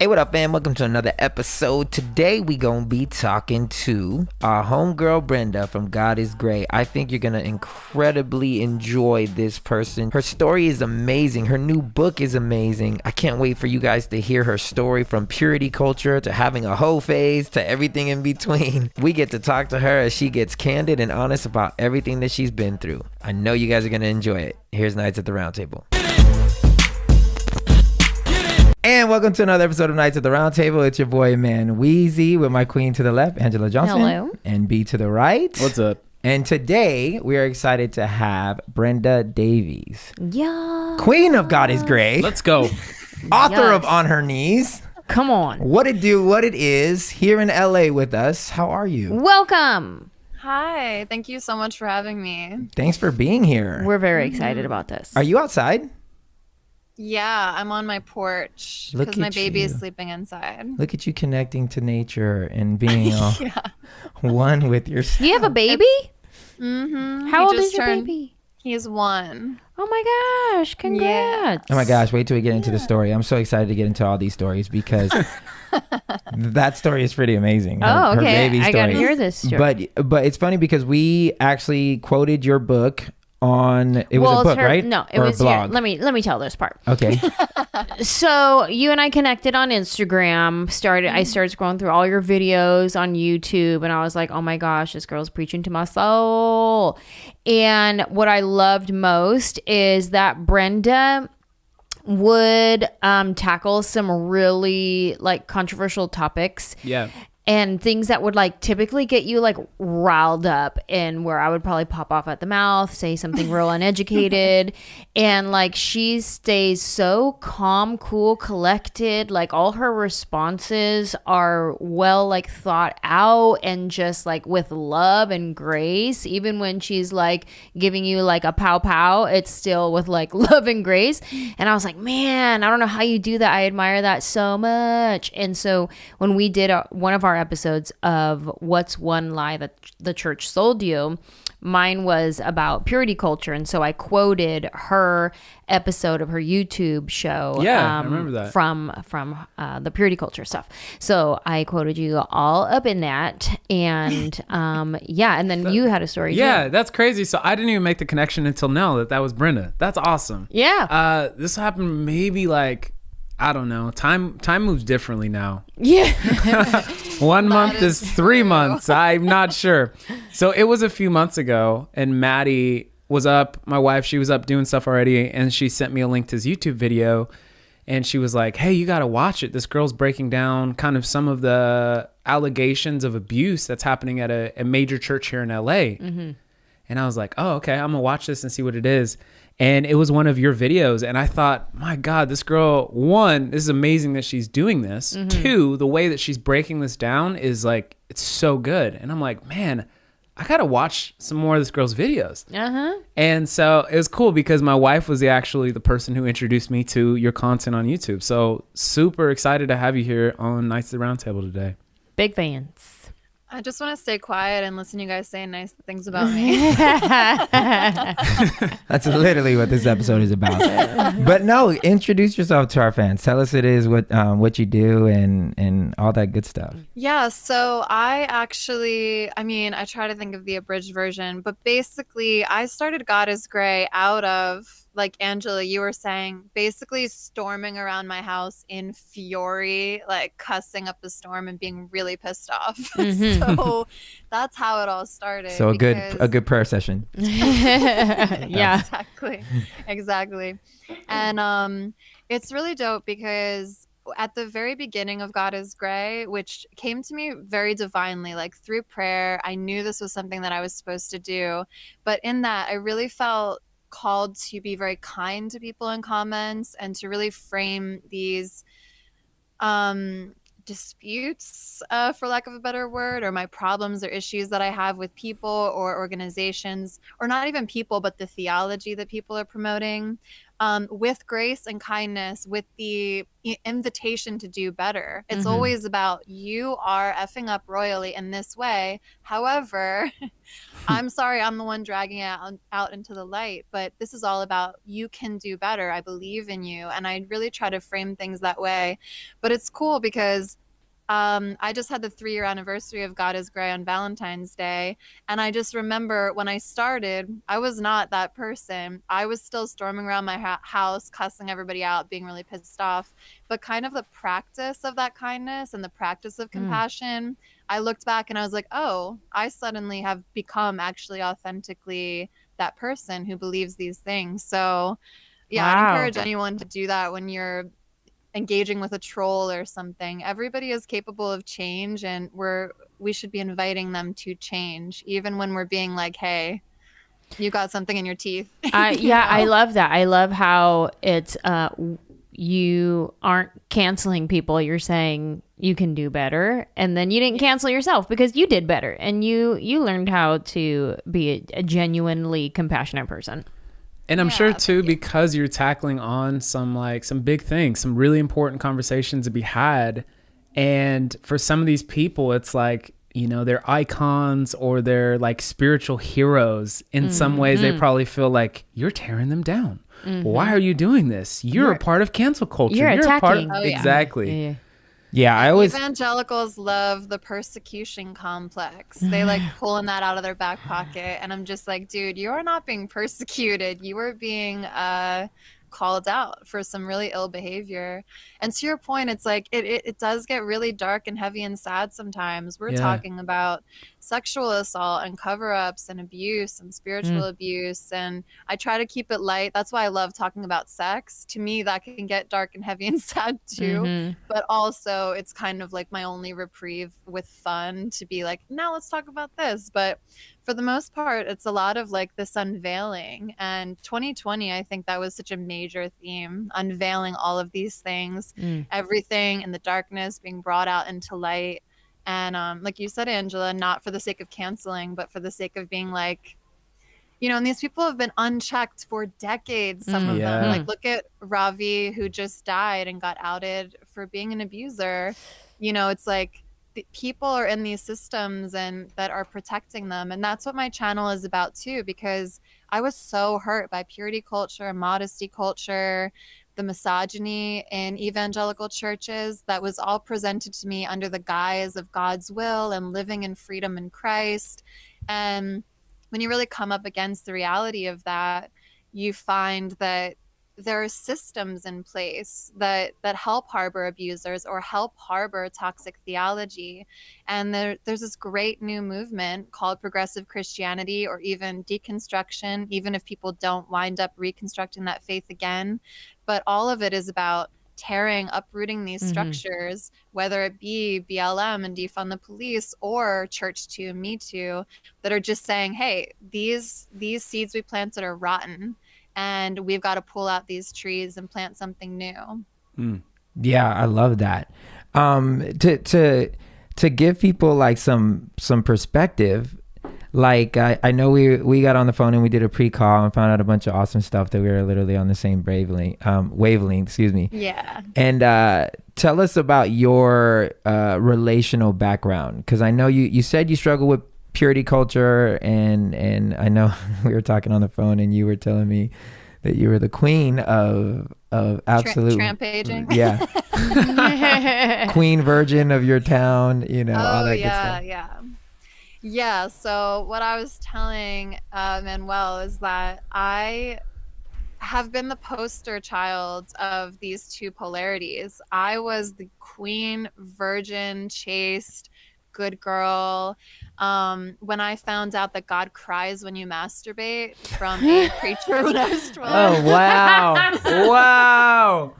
Hey, what up, fam? Welcome to another episode. Today, we gonna be talking to our homegirl, Brenda from God is Grey. I think you're gonna incredibly enjoy this person. Her story is amazing. Her new book is amazing. I can't wait for you guys to hear her story from purity culture to having a hoe phase to everything in between. We get to talk to her as she gets candid and honest about everything that she's been through. I know you guys are gonna enjoy it. Here's Nights at the Roundtable. And welcome to another episode of Nights at the Roundtable. It's your boy, Man Weezy, with my queen to the left, Anjelah Johnson. Hello. And B to the right. What's up? And today, we are excited to have Brenda Davies. Yeah. Queen of God is Grey. Let's go. Author of Yes. On Her Knees. Come on. What It Do, What It Is, here in LA with us. How are you? Welcome. Hi, thank you so much for having me. Thanks for being here. We're very excited about this. Are you outside? Yeah, I'm on my porch Look because my at baby is you. sleeping inside. Look at you connecting to nature and being Yeah. one with your... Do you have a baby? Mm-hmm. How old is your baby? He's 1. Oh my gosh. Congrats. Oh my gosh, wait till we get into the story. I'm so excited to get into all these stories because that story is pretty amazing. Oh, Her okay. baby I got to story. hear this story. But it's funny because we actually quoted your book on it was a book, right? No, it or was a blog. let me tell this part. Okay. So you and I connected on Instagram. I started scrolling through all your videos on YouTube, and I was like, oh my gosh, this girl's preaching to my soul. And what I loved most is that Brenda would tackle some really like controversial topics. Yeah. And things that would like typically get you like riled up, and where I would probably pop off at the mouth, say something real uneducated. And like she stays so calm, cool, collected. Like all her responses are well like thought out and just like with love and grace. Even when she's like giving you like a pow pow, it's still with like love and grace. And I was like, man, I don't know how you do that. I admire that so much. And so when we did one of our episodes of What's One Lie That the Church Sold You, mine was about purity culture, and so I quoted her episode of her YouTube show. Yeah, I remember that from the purity culture stuff. So I quoted you all up in that, and yeah, and then you had a story. Yeah, too. that's crazy. So I didn't even make the connection until now that was Brenda. That's awesome. Yeah. This happened maybe like, I don't know. Time moves differently now. Yeah. 1 month is is 3 true. months. I'm not sure. So it was a few months ago, and Maddie was up. My wife, she was up doing stuff already, and she sent me a link to his YouTube video, and she was like, "Hey, you got to watch it. This girl's breaking down kind of some of the allegations of abuse that's happening at a major church here in LA." Mm-hmm. And I was like, "Oh, okay. I'm gonna watch this and see what it is." And it was one of your videos. And I thought, my God, this girl, one, this is amazing that she's doing this. Mm-hmm. Two, the way that she's breaking this down is like, it's so good. And I'm like, man, I got to watch some more of this girl's videos. Uh-huh. And so it was cool because my wife was actually the person who introduced me to your content on YouTube. So super excited to have you here on Nights at the Roundtable today. Big fans. I just want to stay quiet and listen to you guys say nice things about me. That's literally what this episode is about. But no, introduce yourself to our fans. Tell us what you do and all that good stuff. Yeah, so I try to think of the abridged version, but basically I started God is Grey out of, like Anjelah, you were saying, basically storming around my house in fury, like cussing up the storm and being really pissed off. So that's how it all started. So a good prayer session. Yeah. Exactly. And it's really dope because at the very beginning of God is Grey, which came to me very divinely, like through prayer, I knew this was something that I was supposed to do. But in that, I really felt called to be very kind to people in comments and to really frame these disputes, for lack of a better word, or my problems or issues that I have with people or organizations, or not even people, but the theology that people are promoting, with grace and kindness, with the invitation to do better. It's always about, you are effing up royally in this way. However, I'm sorry, I'm the one dragging it out into the light, but this is all about, you can do better. I believe in you. And I really try to frame things that way. But it's cool because I just had the 3-year anniversary of God is Gray on Valentine's Day. And I just remember when I started, I was not that person. I was still storming around my house, cussing everybody out, being really pissed off. But kind of the practice of that kindness and the practice of compassion, I looked back and I was like, oh, I suddenly have become actually authentically that person who believes these things. So yeah, I'd encourage anyone to do that when you're engaging with a troll or something. Everybody is capable of change, and we should be inviting them to change, even when we're being like, hey, you got something in your teeth. I love that. I love how it's you aren't canceling people. You're saying you can do better, and then you didn't cancel yourself because you did better, and you learned how to be a genuinely compassionate person. And I'm sure too, because you're tackling on some big things, some really important conversations to be had. And for some of these people, it's like, you know, they're icons or they're like spiritual heroes. In some ways, they probably feel like you're tearing them down. Why are you doing this? You're a part of cancel culture. You're a part of, attacking. Exactly. Yeah, I always evangelicals love the persecution complex. They like pulling that out of their back pocket, and I'm just like, dude, you are not being persecuted. You are being called out for some really ill behavior. And to your point, it's like it does get really dark and heavy and sad sometimes. We're talking about sexual assault and cover-ups and abuse and spiritual abuse, and I try to keep it light. That's why I love talking about sex. To me, that can get dark and heavy and sad too, but also it's kind of like my only reprieve with fun to be like, now let's talk about this. But for the most part, it's a lot of like this unveiling. And 2020, I think that was such a major theme, unveiling all of these things, everything in the darkness being brought out into light. And like you said, Anjelah, not for the sake of canceling, but for the sake of being like, you know, and these people have been unchecked for decades, some of them. Like, look at Ravi, who just died and got outed for being an abuser. You know, it's like people are in these systems and that are protecting them. And that's what my channel is about too, because I was so hurt by purity culture, modesty culture, the misogyny in evangelical churches that was all presented to me under the guise of God's will and living in freedom in Christ. And when you really come up against the reality of that, you find that there are systems in place that help harbor abusers or help harbor toxic theology. And there's this great new movement called progressive Christianity, or even deconstruction, even if people don't wind up reconstructing that faith again. But all of it is about uprooting these structures, whether it be BLM and defund the police or Church Too, Me Too, that are just saying, hey, these seeds we planted are rotten, and we've got to pull out these trees and plant something new. Yeah, I love that. To give people like some perspective, like I know we got on the phone and we did a pre-call and found out a bunch of awesome stuff that we were literally on the same wavelength, excuse me. Yeah. And tell us about your relational background, because I know you said you struggle with purity culture, and I know we were talking on the phone and you were telling me that you were the queen of absolute rampaging. Yeah. Queen virgin of your town, you know, all that good stuff. Yeah. So what I was telling Manuel is that I have been the poster child of these two polarities. I was the queen, virgin, chaste, good girl. When I found out that God cries when you masturbate from a preacher when I was 12. Oh, wow. Wow.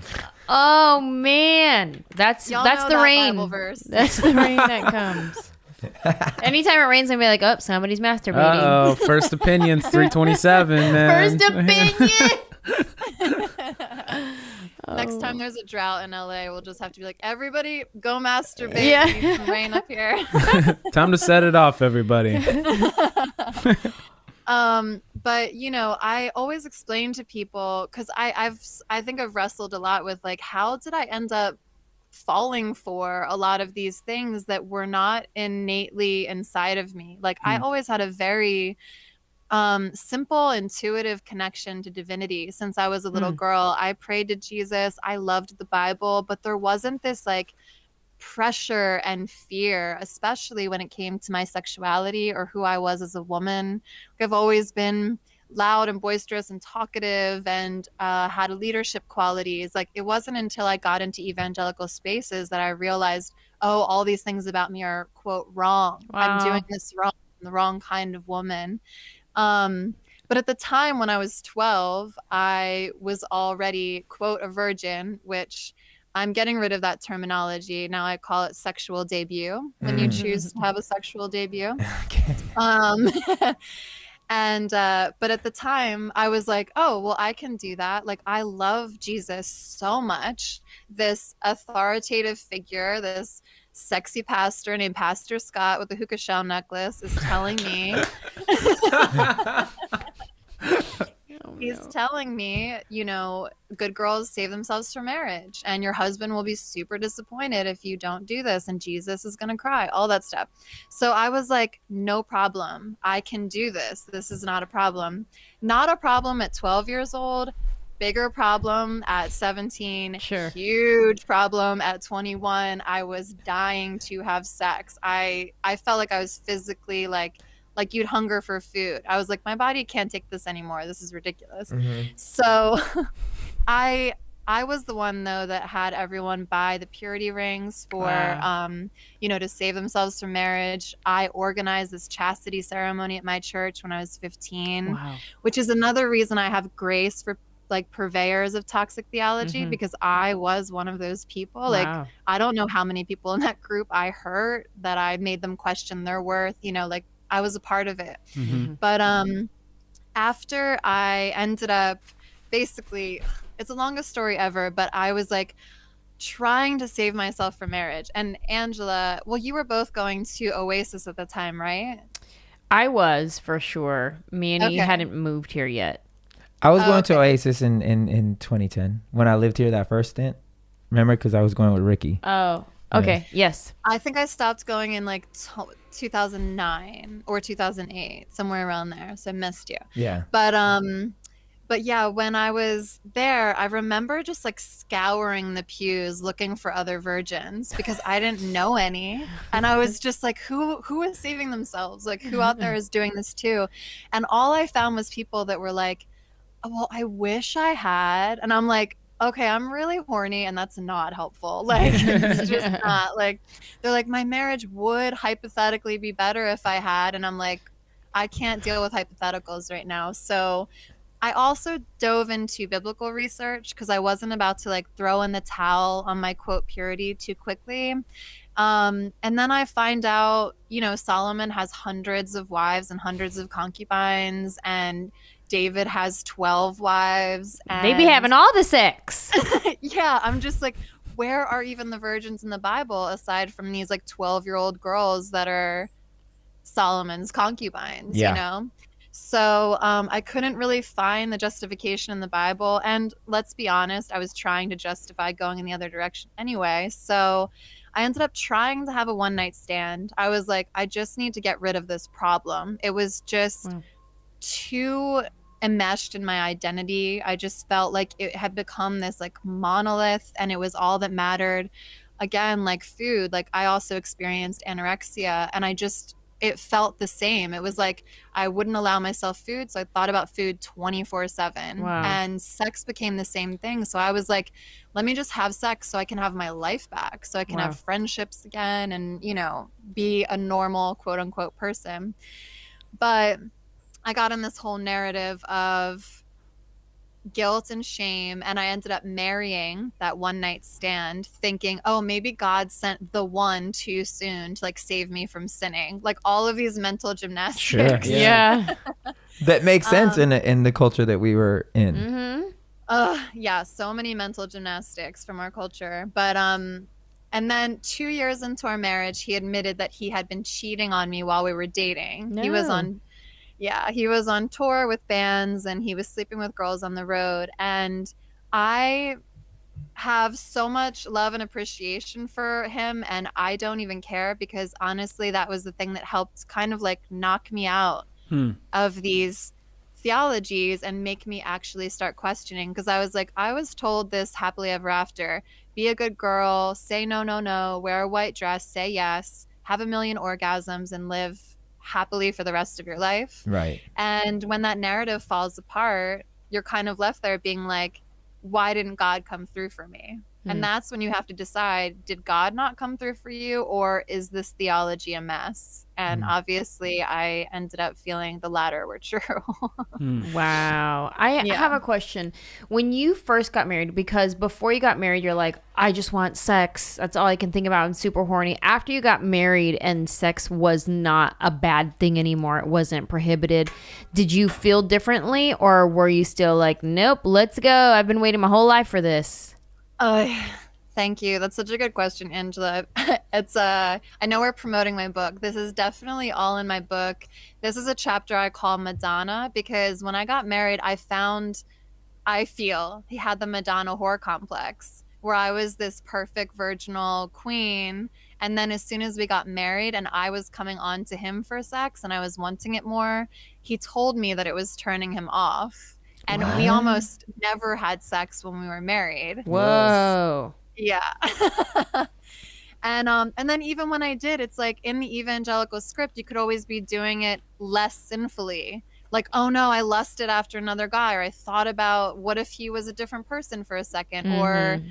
Oh man, that's Y'all the know rain. Bible verse. That's the rain that comes. Anytime it rains, I'm be like, oh, somebody's masturbating. Oh, first opinions 327, man. First opinion. Next time there's a drought in LA, we'll just have to be like, everybody go masturbate. Yeah. We need some rain up here. Time to set it off, everybody. But I always explain to people, because I think I've wrestled a lot with like, how did I end up falling for a lot of these things that were not innately inside of me? Like I always had a very simple, intuitive connection to divinity since I was a little girl. I prayed to Jesus. I loved the Bible, but there wasn't this like pressure and fear, especially when it came to my sexuality or who I was as a woman. I've always been loud and boisterous and talkative and had leadership qualities. Like it wasn't until I got into evangelical spaces that I realized, oh, all these things about me are, quote, wrong. Wow. I'm doing this wrong. I'm the wrong kind of woman. But at the time when I was 12, I was already, quote, a virgin, which I'm getting rid of that terminology. Now I call it sexual debut when you choose to have a sexual debut. Okay. But at the time I was like, oh, well, I can do that. Like, I love Jesus so much. This authoritative figure, this sexy pastor named Pastor Scott with the hookah shell necklace is telling me, he's telling me, good girls save themselves for marriage, and your husband will be super disappointed if you don't do this, and Jesus is going to cry, all that stuff. So I was like, no problem. I can do this. This is not a problem. Not a problem at 12 years old. Bigger problem at 17. Sure. Huge problem at 21. I was dying to have sex. I felt like I was physically like you'd hunger for food. I was like, my body can't take this anymore. This is ridiculous. So I was the one, though, that had everyone buy the purity rings for, to save themselves from marriage. I organized this chastity ceremony at my church when I was 15, which is another reason I have grace for like purveyors of toxic theology, because I was one of those people. Like, I don't know how many people in that group I hurt that I made them question their worth, like I was a part of it. But after I ended up, basically, it's the longest story ever, but I was like trying to save myself from marriage. And Anjelah, well, you were both going to Oasis at the time, right? I was, for sure. Me and you hadn't moved here yet. I was going to Oasis in 2010 when I lived here that first stint. Remember? Because I was going with Ricky. Oh, okay. Yes. I think I stopped going in like 2009 or 2008, somewhere around there. So I missed you. Yeah. But yeah, when I was there, I remember just like scouring the pews looking for other virgins because I didn't know any. And I was just like, who is saving themselves? Like, who out there is doing this too? And all I found was people that were like, oh, well, I wish I had. And I'm like, okay, I'm really horny, and that's not helpful. Like, it's just not. Like, they're like, my marriage would hypothetically be better if I had. And I'm like, I can't deal with hypotheticals right now. So I also dove into biblical research because I wasn't about to like throw in the towel on my, quote, purity too quickly. And then I find out, Solomon has hundreds of wives and hundreds of concubines, and David has 12 wives. And they be having all the sex. Yeah, I'm just like, where are even the virgins in the Bible aside from these like 12-year-old girls that are Solomon's concubines, So I couldn't really find the justification in the Bible. And let's be honest, I was trying to justify going in the other direction anyway. So I ended up trying to have a one-night stand. I was like, I just need to get rid of this problem. It was just too enmeshed in my identity. I just felt like it had become this like monolith, and it was all that mattered. Again, like food, like I also experienced anorexia, and it felt the same. It was like I wouldn't allow myself food, so I thought about food 24/7. Wow. And sex became the same thing. So I was like, let me just have sex so I can have my life back, so I can have friendships again and, be a normal, quote unquote, person. But I got in this whole narrative of guilt and shame, and I ended up marrying that one night stand thinking, oh, maybe God sent the one too soon to like save me from sinning. Like all of these mental gymnastics. Sure. Yeah. That makes sense in the culture that we were in. Yeah, so many mental gymnastics from our culture. But and then 2 years into our marriage, he admitted that he had been cheating on me while we were dating. No. He was on Yeah, he was on tour with bands and he was sleeping with girls on the road. And I have so much love and appreciation for him, and I don't even care, because honestly that was the thing that helped kind of like knock me out of these theologies and make me actually start questioning, because I was like, I was told this happily ever after: be a good girl, say no no no, wear a white dress, say yes, have a million orgasms, and live happily for the rest of your life. Right. And when that narrative falls apart, you're kind of left there being like, why didn't God come through for me? And that's when you have to decide, did God not come through for you, or is this theology a mess? And obviously I ended up feeling the latter were true. Wow. I have a question. When you first got married, because before you got married, you're like, I just want sex. That's all I can think about. I'm super horny. After you got married and sex was not a bad thing anymore, it wasn't prohibited, did you feel differently, or were you still like, nope, let's go, I've been waiting my whole life for this? Thank you. That's such a good question, Anjelah. It's I know we're promoting my book. This is definitely all in my book. This is a chapter I call Madonna, because when I got married, I feel he had the Madonna whore complex, where I was this perfect virginal queen, and then as soon as we got married and I was coming on to him for sex and I was wanting it more, he told me that it was turning him off. And we almost never had sex when we were married. Whoa. Yeah. And then even when I did, it's like in the evangelical script, you could always be doing it less sinfully. Like, oh no, I lusted after another guy, or I thought about what if he was a different person for a second, or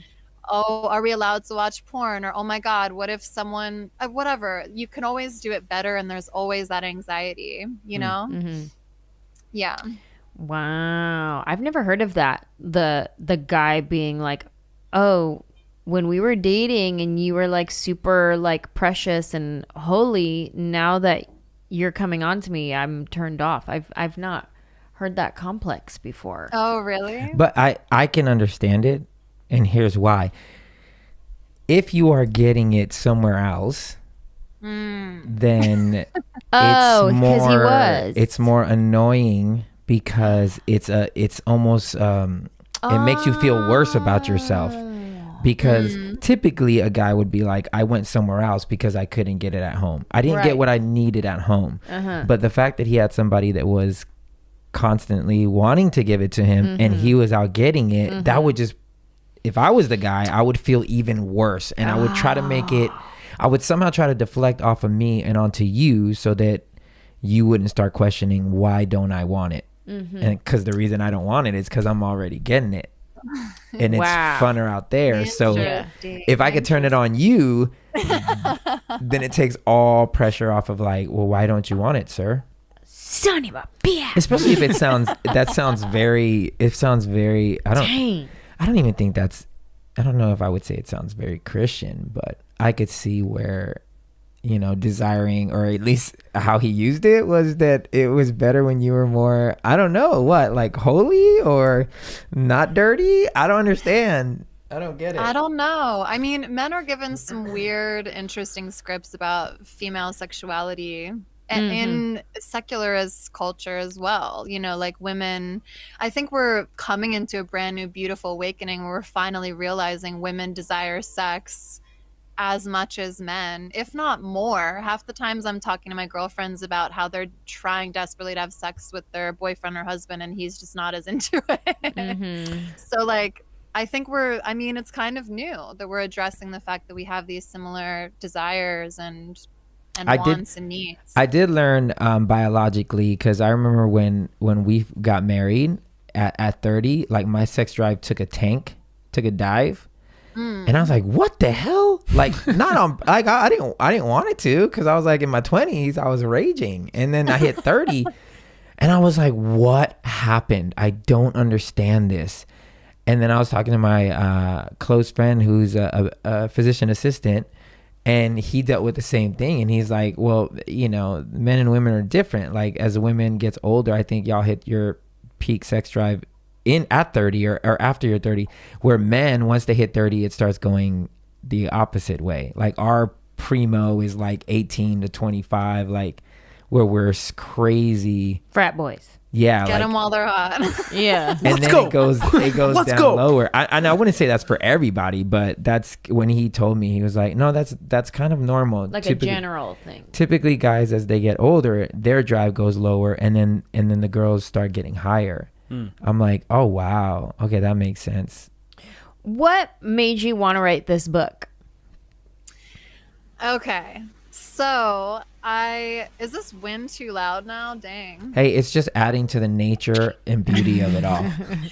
oh, are we allowed to watch porn, or oh my God, what if someone, whatever. You can always do it better, and there's always that anxiety, you know? Yeah. Wow. I've never heard of that. The guy being like, oh, when we were dating and you were like super like precious and holy, now that you're coming on to me, I'm turned off. I've not heard that complex before. Oh, really? But I can understand it, and here's why. If you are getting it somewhere else, then Oh, because he was. it's more annoying, because it's almost it makes you feel worse about yourself, because typically a guy would be like, I went somewhere else because I couldn't get it at home. I didn't get what I needed at home. But the fact that he had somebody that was constantly wanting to give it to him and he was out getting it, that would just, if I was the guy, I would feel even worse, and I would try to make it, I would somehow try to deflect off of me and onto you, so that you wouldn't start questioning, why don't I want it? And because the reason I don't want it is because I'm already getting it, and it's funner out there. So if I could turn it on you, then it takes all pressure off of like, well, why don't you want it, sir? Son of a bitch. Especially if it sounds very, I don't even think I don't know if I would say it sounds very Christian, but I could see where, you know, desiring, or at least how he used it, was that it was better when you were more, I don't know what, like holy or not dirty. I don't understand. I don't get it. I don't know. I mean, men are given some weird, interesting scripts about female sexuality in secular as culture as well. You know, like women, I think we're coming into a brand new beautiful awakening where we're finally realizing women desire sex as much as men, if not more. Half the times I'm talking to my girlfriends about how they're trying desperately to have sex with their boyfriend or husband, and he's just not as into it. So like, I think it's kind of new that we're addressing the fact that we have these similar desires and wants and needs. I did learn biologically, because I remember when we got married at 30, like my sex drive took a dive. And I was like, what the hell? Like, not on, like, I didn't want it to, because I was like in my 20s, I was raging. And then I hit 30 and I was like, what happened? I don't understand this. And then I was talking to my close friend who's a physician assistant, and he dealt with the same thing. And he's like, well, you know, men and women are different. Like, as a woman gets older, I think y'all hit your peak sex drive at 30 or after you're 30, where men, once they hit 30, it starts going the opposite way. Like our primo is like 18 to 25, like where we're crazy. Frat boys. Yeah, Get them while they're hot. Yeah. and then go. it goes Let's down go. lower. And I wouldn't say that's for everybody, but that's when he told me, he was like, no, that's kind of normal. Like a general thing. Typically guys, as they get older, their drive goes lower, and then the girls start getting higher. I'm like, oh wow, okay, that makes sense. What made you want to write this book? Okay. So is this wind too loud now? Dang. Hey, it's just adding to the nature and beauty of it all.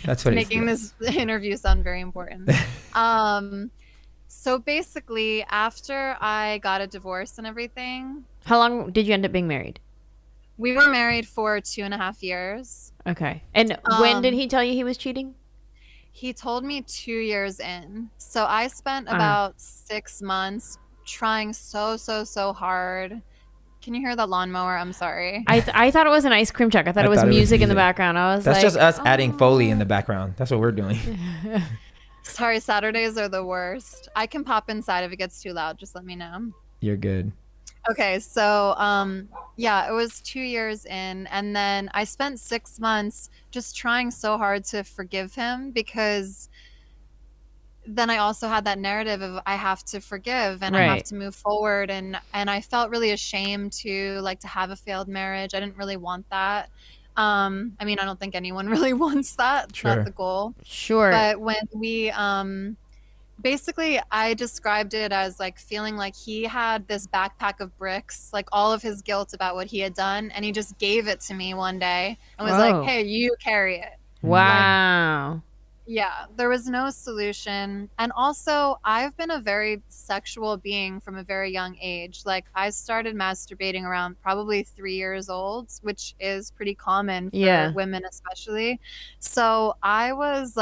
That's what Making it's this interview sound very important. So basically, after I got a divorce and everything, How long did you end up being married? we were married for 2.5 years. Okay. And when did he tell you he was cheating? He told me 2 years in. So I spent about 6 months trying so hard. Can you hear the lawnmower? I'm sorry. I thought it was an ice cream truck. I thought it was music in the background. I was That's like, just us adding Foley in the background. That's what we're doing. Sorry, Saturdays are the worst. I can pop inside if it gets too loud. Just let me know. You're good. Okay, so yeah, it was 2 years in, and then I spent 6 months just trying so hard to forgive him, because then I also had that narrative of I have to forgive and I have Right. to move forward, and I felt really ashamed to have a failed marriage. I didn't really want that. I mean, I don't think anyone really wants that. It's Sure. not the goal. Sure. But when we basically, I described it as feeling like he had this backpack of bricks, all of his guilt about what he had done, and he just gave it to me one day and was Whoa. like, hey, you carry it. Wow. Yeah, there was no solution. And also, I've been a very sexual being from a very young age. I started masturbating around probably 3 years old, which is pretty common for women especially. So I was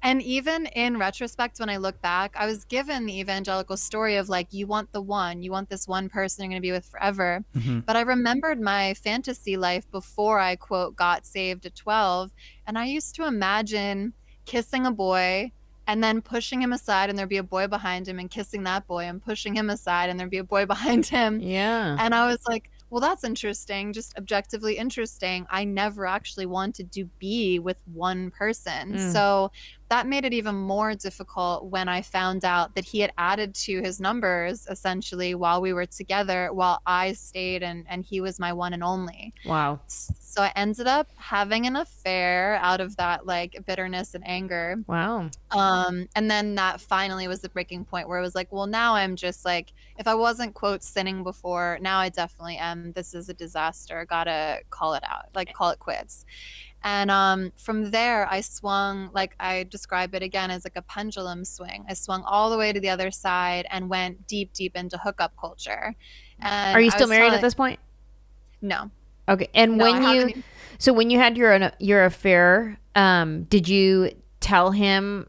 and even in retrospect, when I look back, I was given the evangelical story of you want the one, you want this one person you're going to be with forever. But I remembered my fantasy life before I, quote, got saved at 12. And I used to imagine kissing a boy and then pushing him aside and there'd be a boy behind him, and kissing that boy and pushing him aside and there'd be a boy behind him. Yeah. And I was like, well, that's interesting, just objectively interesting. I never actually wanted to be with one person. So that made it even more difficult when I found out that he had added to his numbers essentially while we were together, while I stayed, and he was my one and only. Wow. So I ended up having an affair out of that bitterness and anger. Wow. And then that finally was the breaking point where it was well, now I'm just if I wasn't, quote, sinning before, now I definitely am. This is a disaster. Gotta call it out, call it quits. And from there, I swung, I describe it again as a pendulum swing. I swung all the way to the other side and went deep into hookup culture. And Are you still married at this point? No. Okay. And No, I when haven't you, even- so when you had your affair, did you tell him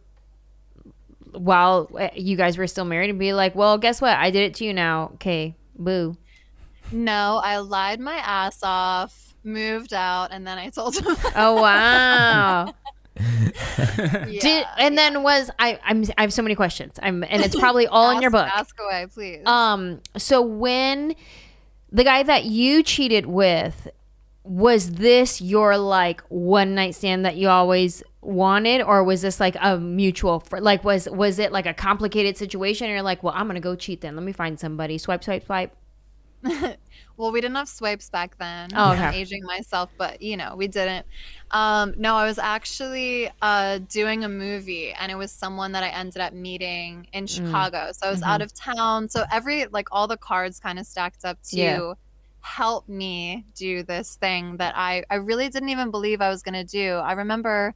while you guys were still married and be like, well, guess what? I did it to you now. Okay. Boo. No, I lied my ass off, moved out, and then I told him. Oh, wow. Yeah. And then I have so many questions. And it's probably all in your book. Ask away, please. So when the guy that you cheated with, was this your one night stand that you always wanted, or was this a mutual was it a complicated situation, and you're well, I'm gonna go cheat then, let me find somebody, swipe. Well, we didn't have swipes back then. Oh, okay. I'm aging myself, but we didn't. No, I was actually doing a movie, and it was someone that I ended up meeting in Chicago. So I was out of town. So all the cards kind of stacked up to help me do this thing that I really didn't even believe I was going to do. I remember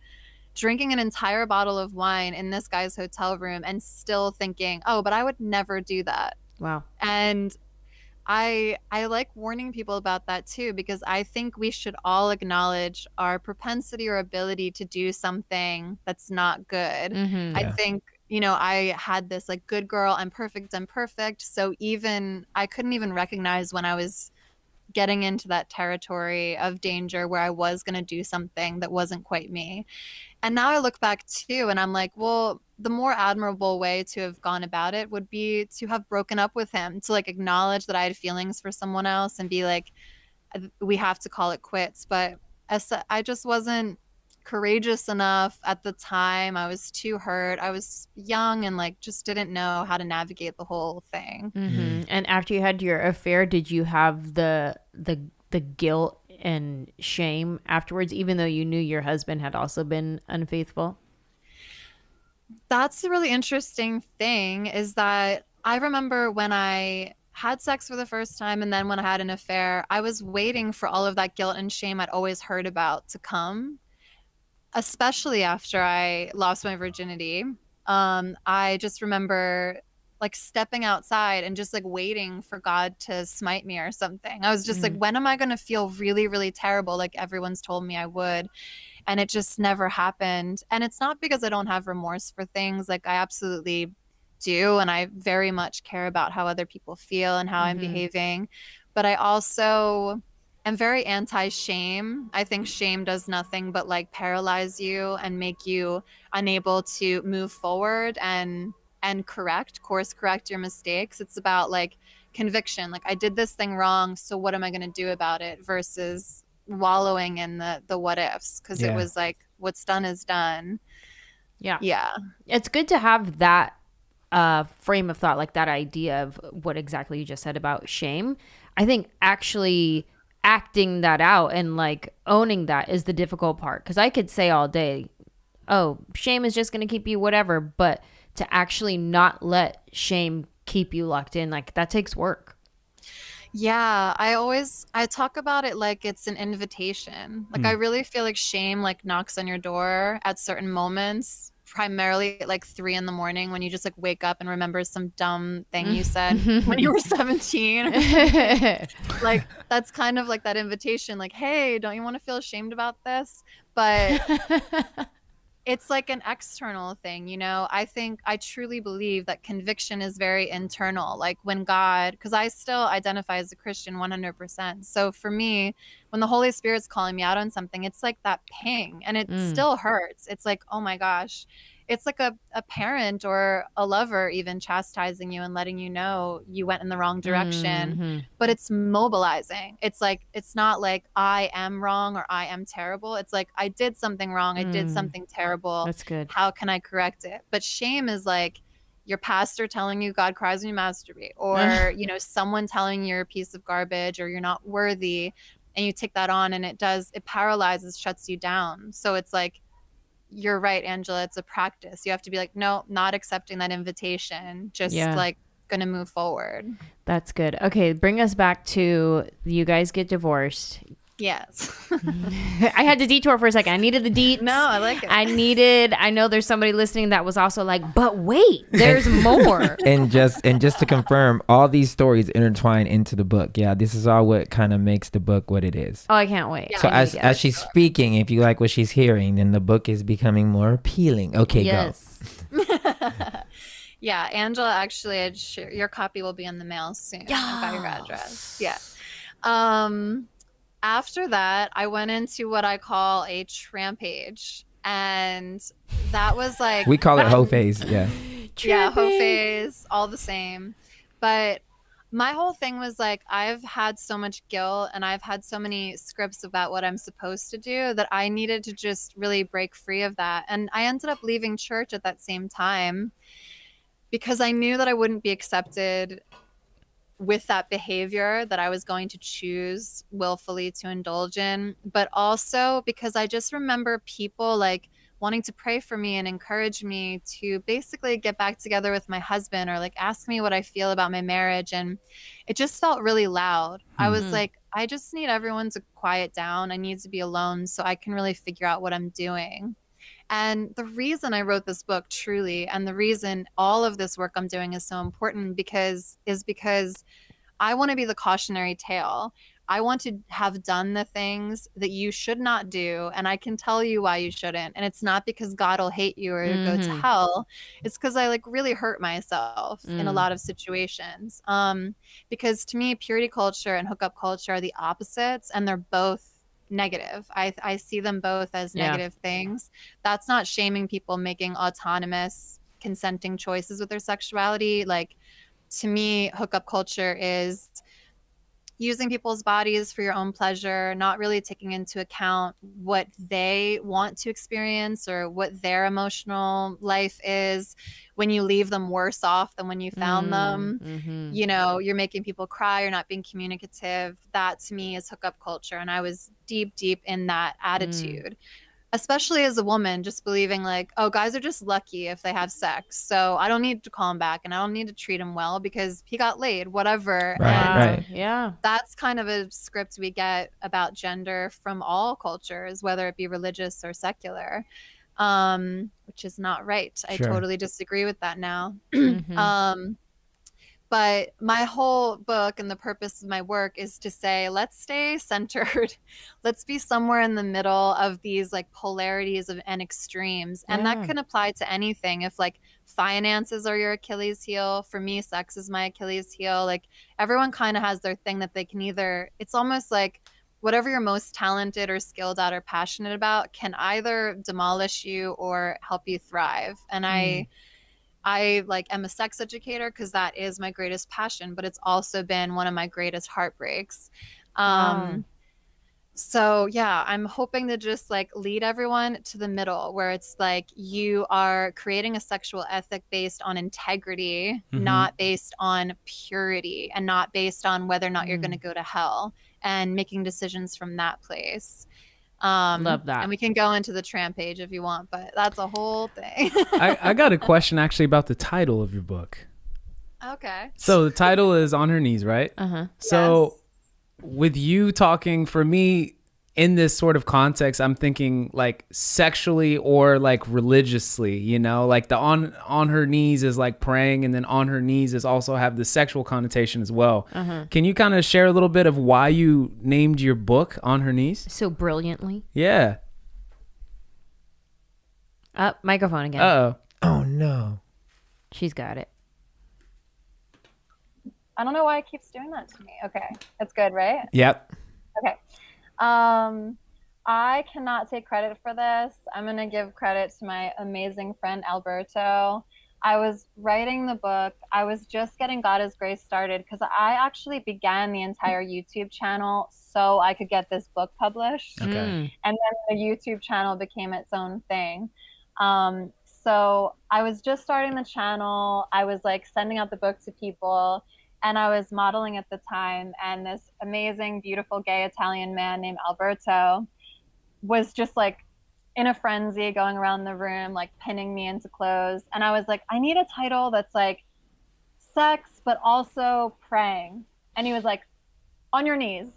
drinking an entire bottle of wine in this guy's hotel room and still thinking, oh, but I would never do that. Wow. And I like warning people about that too, because I think we should all acknowledge our propensity or ability to do something that's not good. I think, I had this good girl, I'm perfect. So I couldn't even recognize when I was getting into that territory of danger where I was going to do something that wasn't quite me. And now I look back too, and I'm like, well, the more admirable way to have gone about it would be to have broken up with him, to like acknowledge that I had feelings for someone else and be like, we have to call it quits. But I just wasn't courageous enough at the time. I was too hurt. I was young and like just didn't know how to navigate the whole thing. And after you had your affair, did you have the guilt and shame afterwards, even though you knew your husband had also been unfaithful? That's the really interesting thing, is that I remember when I had sex for the first time and then when I had an affair, I was waiting for all of that guilt and shame I'd always heard about to come, especially after I lost my virginity. I just remember like stepping outside and just like waiting for God to smite me or something. I was just like, when am I going to feel really, really terrible like everyone's told me I would? And it just never happened. And it's not because I don't have remorse for things. Like, I absolutely do. And I very much care about how other people feel and how I'm behaving. But I also am very anti-shame. I think shame does nothing but like paralyze you and make you unable to move forward and course correct your mistakes. It's about like conviction. Like, I did this thing wrong, so what am I going to do about it? Versus wallowing in the what ifs, because it was like, what's done is done. Yeah, it's good to have that frame of thought, like that idea of what exactly you just said about shame. I think actually acting that out and like owning that is the difficult part, because I could say all day, oh, shame is just going to keep you whatever, but to actually not let shame keep you locked in, like that takes work. Yeah, I talk about it like it's an invitation. Like, I really feel like shame like knocks on your door at certain moments, primarily at like 3 a.m. when you just like wake up and remember some dumb thing you said when you were 17. Like, that's kind of like that invitation, like, hey, don't you want to feel ashamed about this? But it's like an external thing, you know? I truly believe that conviction is very internal. Like, when God, because I still identify as a Christian 100%. So for me, when the Holy Spirit's calling me out on something, it's like that ping, and it still hurts. It's like, oh my gosh. It's like a parent or a lover even chastising you and letting you know you went in the wrong direction. But it's mobilizing. It's like, it's not like I am wrong or I am terrible. It's like, I did something wrong. I did something terrible. That's good. How can I correct it? But shame is like your pastor telling you God cries when you masturbate, or you know, someone telling you you're a piece of garbage or you're not worthy, and you take that on, and it paralyzes, shuts you down. So it's like, you're right, Anjelah, it's a practice. You have to be like, no, not accepting that invitation, just like gonna move forward. That's good. Okay, bring us back to you guys get divorced. Yes. I had to detour for a second. I needed the deets. No, I like it. I know there's somebody listening that was also like, but wait, there's more. And just to confirm, all these stories intertwine into the book. Yeah, this is all what kind of makes the book what it is. Oh, I can't wait. So as she's speaking, if you like what she's hearing, then the book is becoming more appealing. Okay, yes. go. Yeah, Anjelah, actually, your copy will be in the mail soon. Yes. I got your address. Yeah. After that, I went into what I call a trampage. And that was like... We call it hoe phase, yeah. Yeah, hoe phase, all the same. But my whole thing was like, I've had so much guilt and I've had so many scripts about what I'm supposed to do that I needed to just really break free of that. And I ended up leaving church at that same time because I knew that I wouldn't be accepted with that behavior that I was going to choose willfully to indulge in, but also because I just remember people like wanting to pray for me and encourage me to basically get back together with my husband, or like ask me what I feel about my marriage. And it just felt really loud. I was like, I just need everyone to quiet down. I need to be alone so I can really figure out what I'm doing. And the reason I wrote this book, truly, and the reason all of this work I'm doing is so important, because I want to be the cautionary tale. I want to have done the things that you should not do, and I can tell you why you shouldn't. And it's not because God will hate you or go to hell. It's because I like really hurt myself in a lot of situations. Because to me, purity culture and hookup culture are the opposites, and they're both negative. I see them both as negative things. That's not shaming people making autonomous, consenting choices with their sexuality. Like, to me, hookup culture is using people's bodies for your own pleasure, not really taking into account what they want to experience or what their emotional life is. When you leave them worse off than when you found them, you know, you're making people cry, you're not being communicative. That to me is hookup culture. And I was deep in that attitude. Especially as a woman, just believing like, oh, guys are just lucky if they have sex. So I don't need to call him back and I don't need to treat him well because he got laid, whatever. Right. Yeah. That's kind of a script we get about gender from all cultures, whether it be religious or secular, which is not right. I totally disagree with that now. But my whole book and the purpose of my work is to say, let's stay centered. Let's be somewhere in the middle of these like polarities and extremes. And that can apply to anything. If like finances are your Achilles heel, for me, sex is my Achilles heel. Like everyone kind of has their thing that they can either, it's almost like whatever you're most talented or skilled at or passionate about can either demolish you or help you thrive. And I like am a sex educator because that is my greatest passion, but it's also been one of my greatest heartbreaks. So yeah, I'm hoping to just like lead everyone to the middle where it's like you are creating a sexual ethic based on integrity, not based on purity, and not based on whether or not you're going to go to hell, and making decisions from that place. Love that. And we can go into the tramp page if you want, but that's a whole thing. I got a question actually about the title of your book. Okay. So the title is On Her Knees, right? So with you talking, for me, in this sort of context, I'm thinking like sexually or like religiously, you know, like the on her knees is like praying, and then on her knees is also have the sexual connotation as well. Can you kind of share a little bit of why you named your book On Her Knees? So brilliantly. Yeah. Microphone again. Oh no. She's got it. I don't know why it keeps doing that to me. Okay. That's good, right? Yep. Okay. I cannot take credit for this. I'm going to give credit to my amazing friend, Alberto. I was writing the book. I was just getting God is Grace started because I actually began the entire YouTube channel so I could get this book published. Okay. And then the YouTube channel became its own thing. So I was just starting the channel. I was like sending out the book to people. And I was modeling at the time, and this amazing, beautiful, gay Italian man named Alberto was just like in a frenzy going around the room, like pinning me into clothes. And I was like, I need a title that's like sex, but also praying. And he was like, On Your Knees.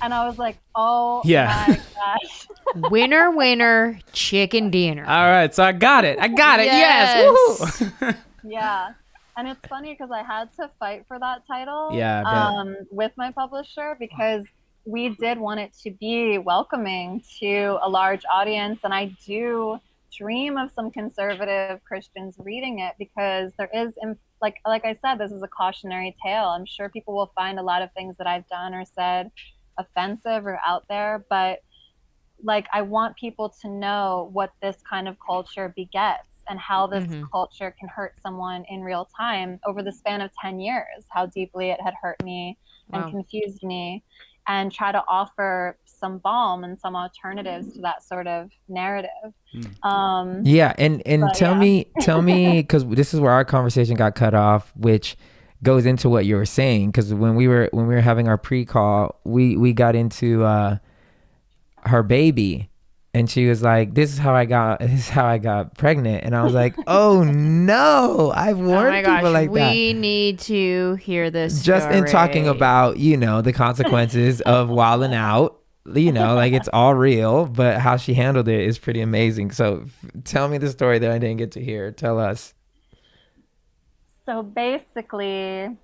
And I was like, oh my gosh. Winner, chicken dinner. All right. So I got it. Yes. Woohoo. Yeah. And it's funny because I had to fight for that title with my publisher because we did want it to be welcoming to a large audience. And I do dream of some conservative Christians reading it because there is, like I said, this is a cautionary tale. I'm sure people will find a lot of things that I've done or said offensive or out there. But like, I want people to know what this kind of culture begets and how this culture can hurt someone in real time over the span of 10 years, how deeply it had hurt me and confused me, and try to offer some balm and some alternatives to that sort of narrative. Tell me, because this is where our conversation got cut off, which goes into what you were saying. Because when we were having our pre-call, we got into her baby. And she was like, this is how I got pregnant. And I was like, oh no, I've warned people like that. We need to hear this just story. In talking about, the consequences of wilding out, like it's all real, but how she handled it is pretty amazing. So tell me the story that I didn't get to hear. Tell us. So basically,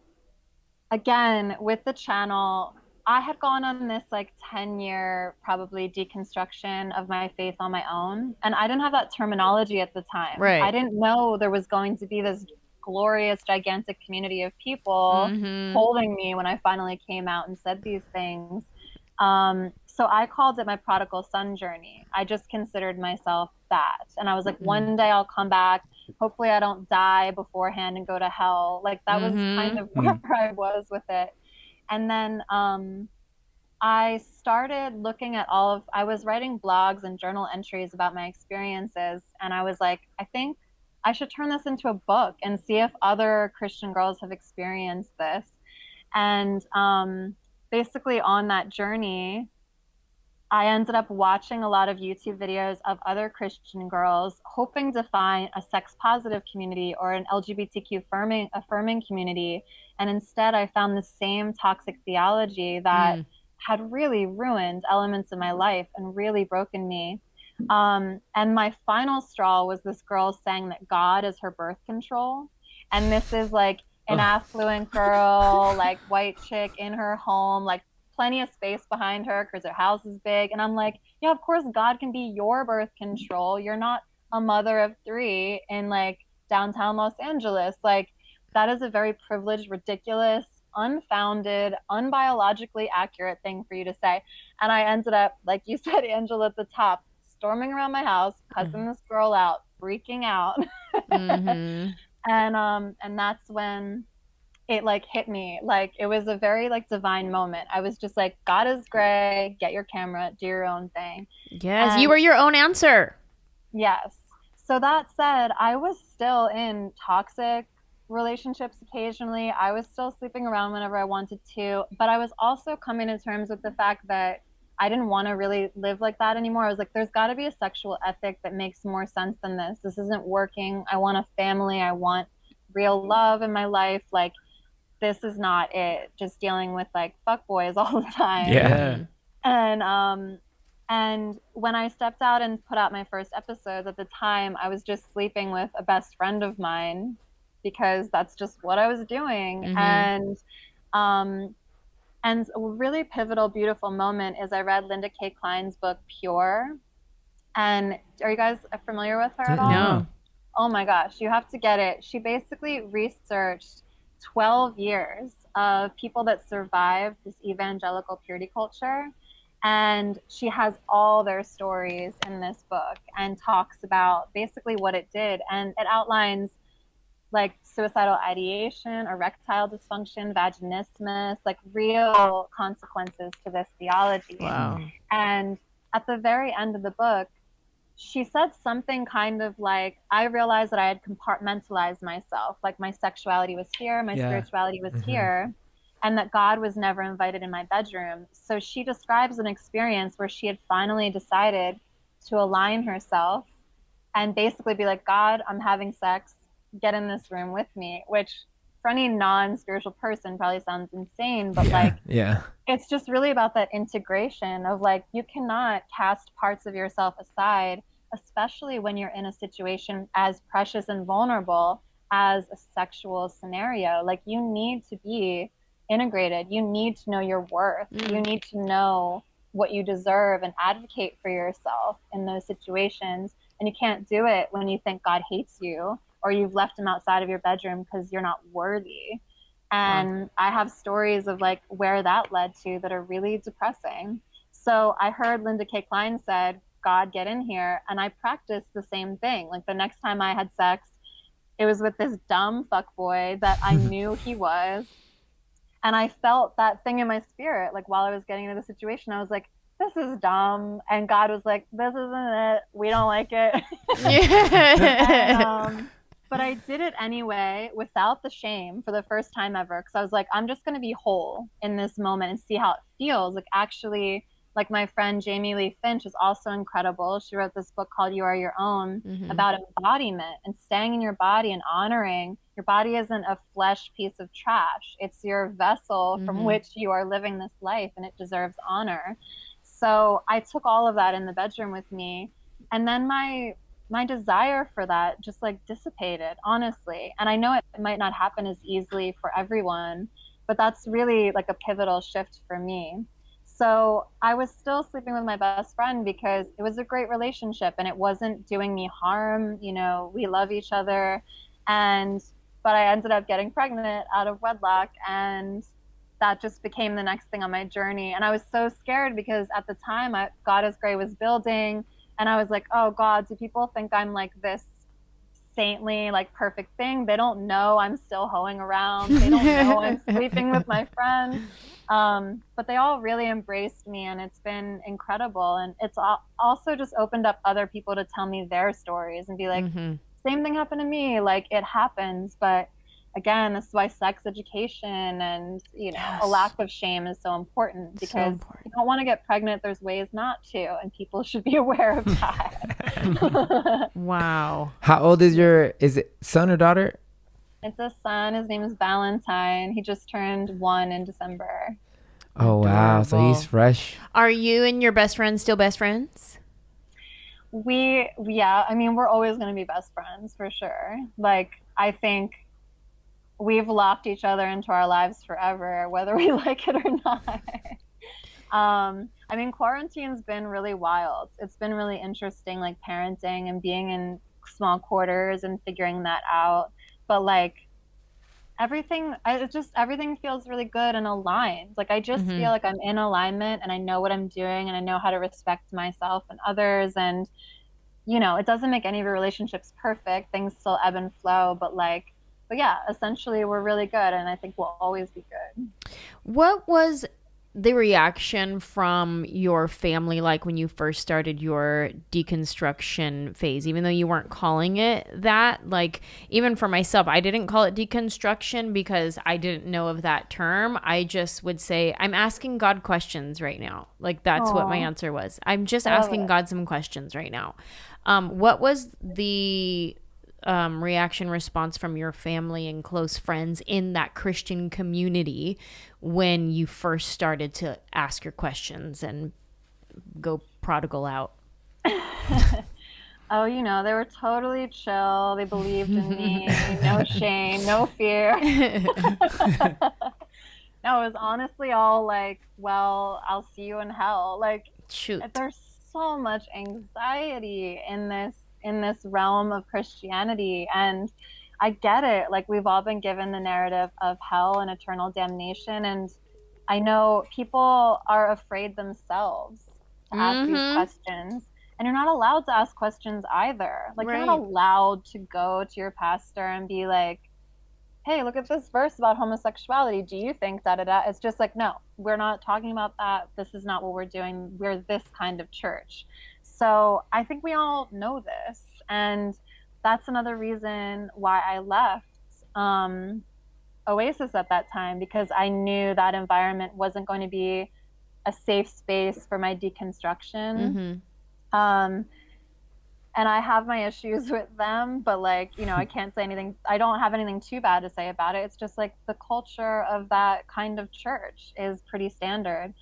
again, with the channel, I had gone on this like 10-year probably deconstruction of my faith on my own. And I didn't have that terminology at the time. I Right. didn't know there was going to be this glorious, gigantic community of people Mm-hmm. holding me when I finally came out and said these things. So I called it my prodigal son journey. I just considered myself that. And I was like, one day I'll come back. Hopefully I don't die beforehand and go to hell. Like that was kind of where I was with it. And then I started looking at I was writing blogs and journal entries about my experiences. And I was like, I think I should turn this into a book and see if other Christian girls have experienced this. And basically, on that journey, I ended up watching a lot of YouTube videos of other Christian girls, hoping to find a sex positive community or an LGBTQ affirming community. And instead, I found the same toxic theology that had really ruined elements of my life and really broken me. And my final straw was this girl saying that God is her birth control. And this is like an affluent girl, like white chick in her home, like plenty of space behind her because her house is big. And I'm like, yeah, of course God can be your birth control. You're not a mother of 3 in like downtown Los Angeles. Like that is a very privileged, ridiculous, unfounded, unbiologically accurate thing for you to say. And I ended up, like you said, Anjelah, at the top, storming around my house, cussing this girl out, freaking out. And that's when it like hit me. Like it was a very like divine moment. I was just like, God is gray, get your camera, do your own thing. Yes, you were your own answer. Yes. So that said, I was still in toxic relationships occasionally. I was still sleeping around whenever I wanted to, but I was also coming to terms with the fact that I didn't want to really live like that anymore. I was like, there's got to be a sexual ethic that makes more sense than this. This isn't working. I want a family. I want real love in my life. Like, this is not it. Just dealing with like fuck boys all the time. Yeah. And when I stepped out and put out my first episodes, at the time I was just sleeping with a best friend of mine because that's just what I was doing. And a really pivotal, beautiful moment is I read Linda K. Klein's book, Pure. And are you guys familiar with her at all? No. Oh my gosh, you have to get it. She basically researched 12 years of people that survived this evangelical purity culture. And she has all their stories in this book and talks about basically what it did. And it outlines like suicidal ideation, erectile dysfunction, vaginismus, like real consequences to this theology. Wow. And at the very end of the book, she said something kind of like, I realized that I had compartmentalized myself. Like my sexuality was here, my spirituality was here, and that God was never invited in my bedroom. So she describes an experience where she had finally decided to align herself and basically be like, God, I'm having sex, get in this room with me, which for any non-spiritual person probably sounds insane, but it's just really about that integration of like, you cannot cast parts of yourself aside, especially when you're in a situation as precious and vulnerable as a sexual scenario. Like you need to be integrated. You need to know your worth. You need to know what you deserve and advocate for yourself in those situations. And you can't do it when you think God hates you or you've left him outside of your bedroom because you're not worthy. And I have stories of like where that led to that are really depressing. So I heard Linda K. Klein said, God, get in here. And I practiced the same thing. Like the next time I had sex, it was with this dumb fuckboy that I knew he was. And I felt that thing in my spirit. Like while I was getting into the situation, I was like, this is dumb. And God was like, this isn't it. We don't like it. But I did it anyway without the shame for the first time ever. Because I was like, I'm just going to be whole in this moment and see how it feels. Like actually, like my friend Jamie Lee Finch is also incredible. She wrote this book called You Are Your Own about embodiment and staying in your body and honoring your body isn't a flesh piece of trash. It's your vessel from which you are living this life, and it deserves honor. So I took all of that in the bedroom with me. And then my desire for that just like dissipated, honestly. And I know it might not happen as easily for everyone, But that's really like a pivotal shift for me. So I was still sleeping with my best friend because it was a great relationship and it wasn't doing me harm. You know, we love each other. And, but I ended up getting pregnant out of wedlock, and that just became the next thing on my journey. And I was so scared because at the time, God is Gray was building. And I was like, oh God, do people think I'm like this saintly, like perfect thing? They don't know I'm still hoeing around. They don't know I'm sleeping with my friend. But they all really embraced me, and it's been incredible. And it's also just opened up other people to tell me their stories and be like, same thing happened to me. Like, it happens. But again, this is why sex education and, you know, a lack of shame is so important, because you don't want to get pregnant. There's ways not to, and people should be aware of that. Wow. How old is it son or daughter? It's a son. His name is Valentine. He just turned 1 in December. Oh, wow. So he's fresh. Are you and your best friend still best friends? Yeah, I mean, we're always going to be best friends for sure. Like, I think we've locked each other into our lives forever, whether we like it or not. I mean, quarantine's been really wild. It's been really interesting, like parenting and being in small quarters and figuring that out. But like everything feels really good and aligned. Like I just feel like I'm in alignment and I know what I'm doing and I know how to respect myself and others. And, you know, it doesn't make any of your relationships perfect. Things still ebb and flow, but yeah, essentially we're really good, and I think we'll always be good. What was the reaction from your family like when you first started your deconstruction phase, even though you weren't calling it that? Like, even for myself, I didn't call it deconstruction because I didn't know of that term. I just would say, I'm asking God questions right now. Like, that's what my answer was. I'm just asking God some questions right now. What was the reaction response from your family and close friends in that Christian community when you first started to ask your questions and go prodigal out? Oh, you know, they were totally chill. They believed in me. No shame, no fear. No, it was honestly all like, well, I'll see you in hell. Like, shoot, there's so much anxiety in this realm of Christianity, and I get it. Like, we've all been given the narrative of hell and eternal damnation, and I know people are afraid themselves to ask these questions, and you're not allowed to ask questions either. Like, you're not allowed to go to your pastor and be like, hey, look at this verse about homosexuality. Do you think da-da-da? It's just like, no, we're not talking about that. This is not what we're doing. We're this kind of church. So I think we all know this. And that's another reason why I left Oasis at that time, because I knew that environment wasn't going to be a safe space for my deconstruction. And I have my issues with them, but like, you know, I can't say anything. I don't have anything too bad to say about it. It's just like the culture of that kind of church is pretty standard.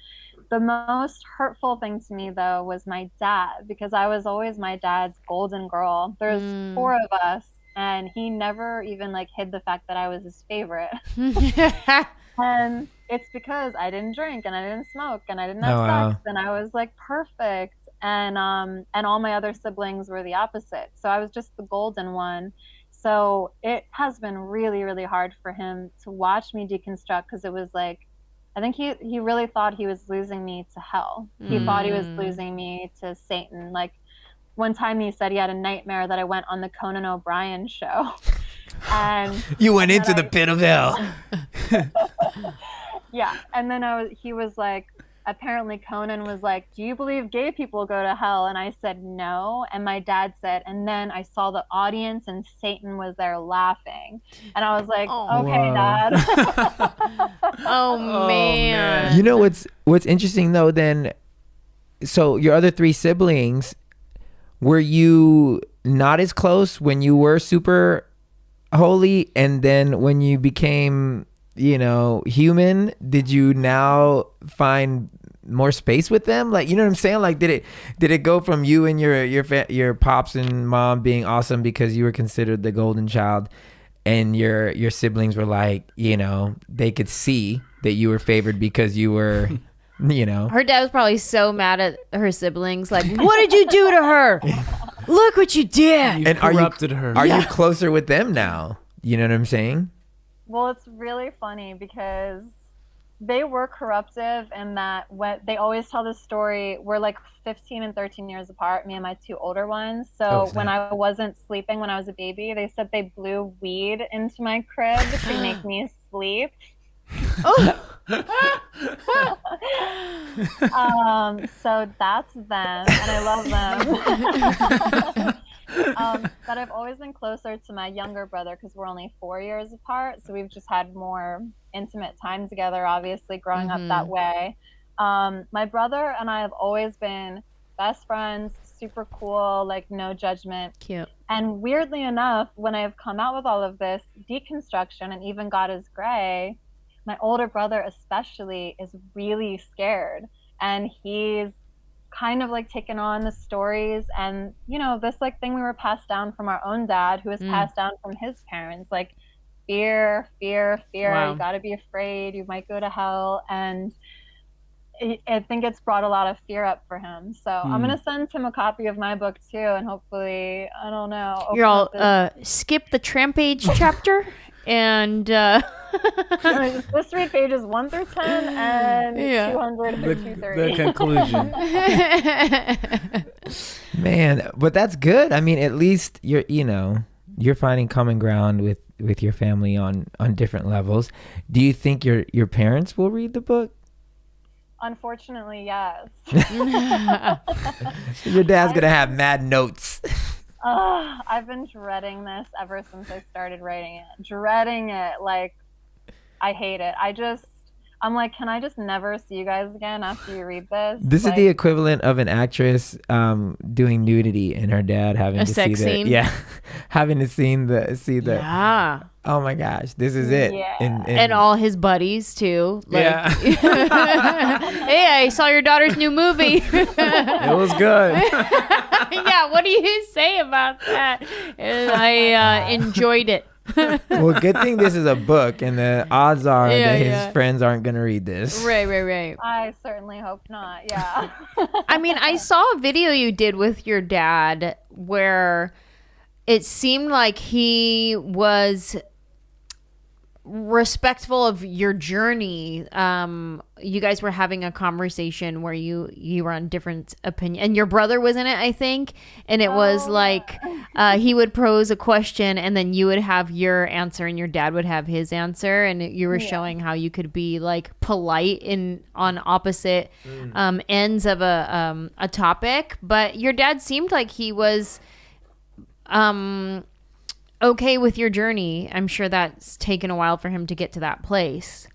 The most hurtful thing to me, though, was my dad, because I was always my dad's golden girl. There's 4 of us, and he never even like hid the fact that I was his favorite. And it's because I didn't drink and I didn't smoke and I didn't have sex, and I was like perfect. And all my other siblings were the opposite. So I was just the golden one. So it has been really, really hard for him to watch me deconstruct, because it was like, I think he really thought he was losing me to hell. He thought he was losing me to Satan. Like, one time he said he had a nightmare that I went on the Conan O'Brien show. And you went into the pit of hell. Yeah. And then he was like, apparently Conan was like, do you believe gay people go to hell? And I said no. And my dad said, and then I saw the audience and Satan was there laughing. And I was like, okay, Dad. Oh, man. You know what's interesting though, then, so your other 3 siblings, were you not as close when you were super holy, and then when you became, you know, human, did you now find more space with them? Like, you know what I'm saying? Like, did it go from you and your pops and mom being awesome because you were considered the golden child, and your siblings were like, you know, they could see that you were favored because you were, you know. Her dad was probably so mad at her siblings. Like, what did you do to her? Look what you did. And corrupted her. Are you closer with them now? You know what I'm saying? Well, it's really funny because they were corruptive in that when they always tell this story, we're like 15 and 13 years apart, me and my two older ones. So when I wasn't sleeping when I was a baby, they said they blew weed into my crib to make me sleep. So that's them, and I love them. But I've always been closer to my younger brother because we're only 4 years apart, so we've just had more intimate time together, obviously growing up that way. My brother and I have always been best friends, super cool, like no judgment. Cute. And weirdly enough, when I've come out with all of this deconstruction and even God is Gray, my older brother especially is really scared, and he's kind of like taken on the stories and, you know, this like thing we were passed down from our own dad, who was passed down from his parents, like fear. Wow. You got to be afraid, you might go to hell. And I think it's brought a lot of fear up for him. So I'm gonna send him a copy of my book too, and hopefully, I don't know, You're all skip the Trampage chapter and just read pages 1 through 10 and 200 through 230. The conclusion. Man, but that's good. I mean, at least you're finding common ground with your family on different levels. Do you think your parents will read the book? Unfortunately, yes. Your dad's gonna have mad notes. I've been dreading this ever since I started writing it. Dreading it, like I hate it. I'm like, can I just never see you guys again after you read this? This is the equivalent of an actress doing nudity and her dad having A to sex see scene? having to see the. yeah. Oh my gosh, this is it. Yeah. And all his buddies too. Like, Yeah. Hey, I saw your daughter's new movie. It was good. Yeah, what do you say about that? And I enjoyed it. Well, good thing this is a book, and the odds are Yeah, that his yeah. friends aren't gonna read this. Right. I certainly hope not. Yeah. I mean, I saw a video you did with your dad where it seemed like he was respectful of your journey. You guys were having a conversation where you were on different opinion, and your brother was in it, I think, and it was like he would pose a question and then you would have your answer and your dad would have his answer, and you were showing how you could be like polite on opposite ends of a topic. But your dad seemed like he was okay with your journey. I'm sure that's taken a while for him to get to that place.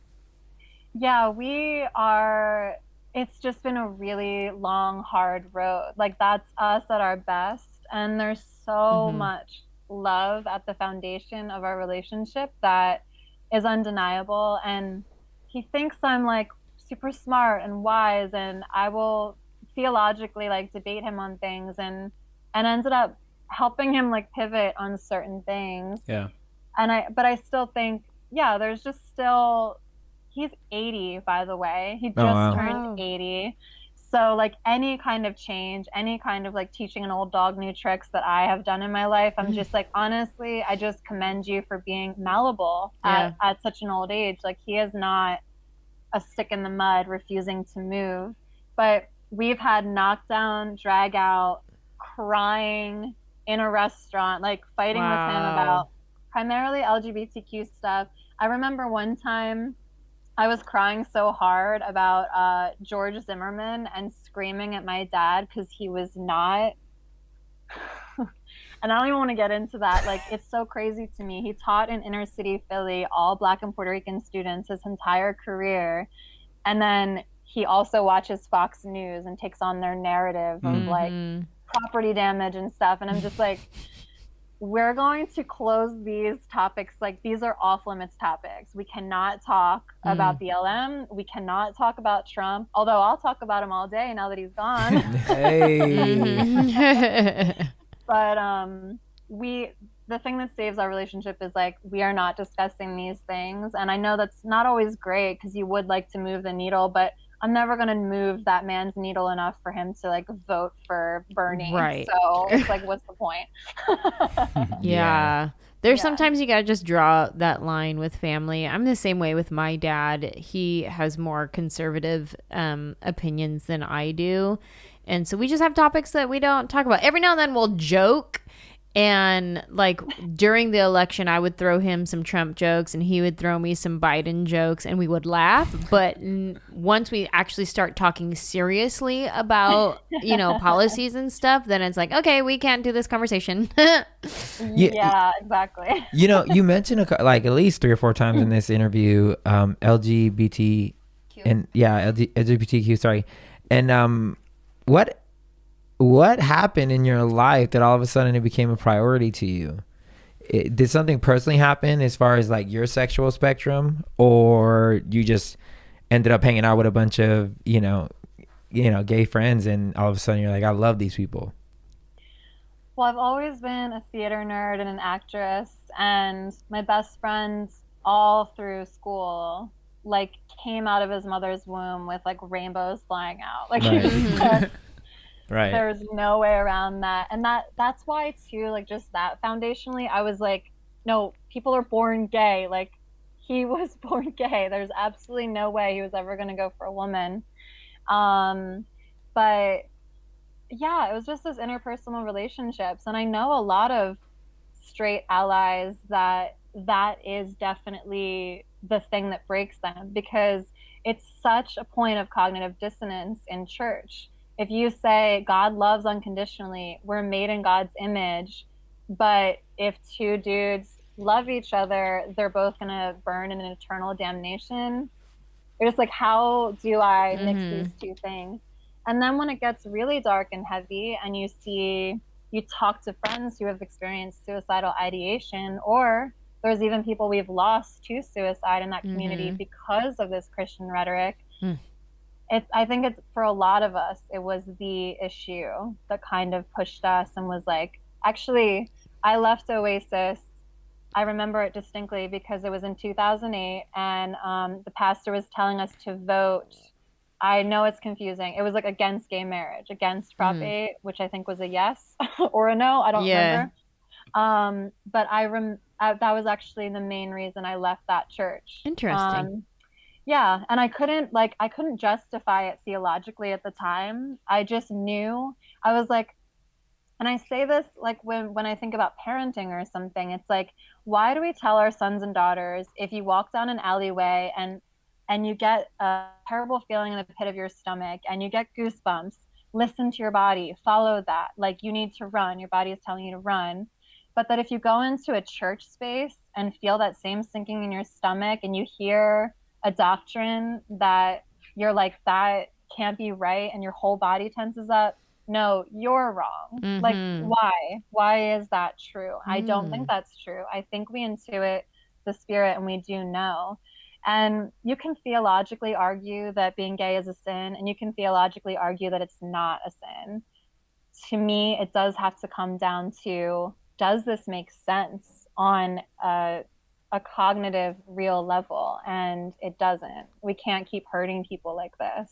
Yeah, we are. It's just been a really long, hard road. Like, that's us at our best. And there's so much love at the foundation of our relationship that is undeniable. And he thinks I'm like super smart and wise, and I will theologically like debate him on things, and ended up helping him like pivot on certain things. Yeah. But I still think, there's just still, he's 80, by the way. He just turned 80. So like any kind of change, any kind of like teaching an old dog new tricks that I have done in my life, I'm just like, honestly, I just commend you for being malleable at such an old age. Like, he is not a stick in the mud refusing to move. But we've had knockdown, drag out, crying in a restaurant, like fighting with him about primarily LGBTQ stuff. I remember one time I was crying so hard about George Zimmerman and screaming at my dad because he was not. And I don't even want to get into that. Like, it's so crazy to me. He taught in inner city Philly, all Black and Puerto Rican students, his entire career. And then he also watches Fox News and takes on their narrative of like property damage and stuff. And I'm just like, we're going to close these topics. Like, these are off limits topics. We cannot talk about BLM. We cannot talk about Trump, although I'll talk about him all day now that he's gone. Hey. But the thing that saves our relationship is like we are not discussing these things. And I know that's not always great because you would like to move the needle, but I'm never going to move that man's needle enough for him to like vote for Bernie. Right. So it's like, what's the point? Yeah. There's sometimes you got to just draw that line with family. I'm the same way with my dad. He has more conservative opinions than I do. And so we just have topics that we don't talk about. Every now and then we'll joke. And like during the election, I would throw him some Trump jokes and he would throw me some Biden jokes and we would laugh. But once we actually start talking seriously about, you know, policies and stuff, then it's like, okay, we can't do this conversation. Yeah, exactly. You know, you mentioned like at least 3 or 4 times in this interview, LGBT and LGBTQ, sorry. And what happened in your life that all of a sudden it became a priority to you? Did something personally happen as far as like your sexual spectrum, or you just ended up hanging out with a bunch of, you know, gay friends and all of a sudden you're like, I love these people? Well, I've always been a theater nerd and an actress, and my best friend all through school like came out of his mother's womb with like rainbows flying out. Like Right. Right. there's no way around that. And that's why too, like just that foundationally, I was like, no, people are born gay. Like he was born gay. There's absolutely no way he was ever gonna go for a woman. But yeah, it was just those interpersonal relationships. And I know a lot of straight allies that is definitely the thing that breaks them, because it's such a point of cognitive dissonance in church. If you say God loves unconditionally, we're made in God's image, but if 2 dudes love each other, they're both going to burn in an eternal damnation. You're just like, how do I mix these 2 things? And then when it gets really dark and heavy and you talk to friends who have experienced suicidal ideation, or there's even people we've lost to suicide in that community because of this Christian rhetoric. I think it's for a lot of us, it was the issue that kind of pushed us and was like, actually, I left Oasis. I remember it distinctly because it was in 2008 and the pastor was telling us to vote. I know it's confusing. It was like against gay marriage, against Prop 8, which I think was a yes or a no. I don't remember. But that was actually the main reason I left that church. Interesting. Yeah, and I couldn't justify it theologically at the time. I just knew. I was like, and I say this like when I think about parenting or something, it's like, why do we tell our sons and daughters, if you walk down an alleyway and you get a terrible feeling in the pit of your stomach and you get goosebumps, listen to your body, follow that. Like you need to run, your body is telling you to run. But that if you go into a church space and feel that same sinking in your stomach and you hear a doctrine that you're like, that can't be right, and your whole body tenses up, no, you're wrong. Like, why is that true? I don't think that's true. I think we intuit the spirit and we do know. And you can theologically argue that being gay is a sin, and you can theologically argue that it's not a sin. To me, it does have to come down to, does this make sense on a cognitive, real level? And it doesn't. We can't keep hurting people like this.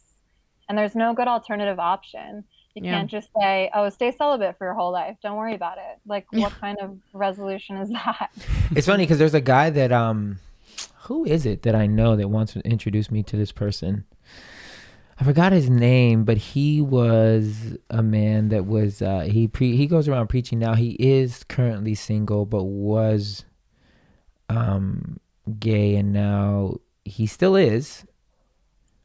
And there's no good alternative option. You can't just say, oh, stay celibate for your whole life. Don't worry about it. Like, what kind of resolution is that? It's funny because there's a guy that, who is it that I know that wants to introduce me to this person? I forgot his name, but he was a man that was, he goes around preaching now. He is currently single, but was gay, and now he still is.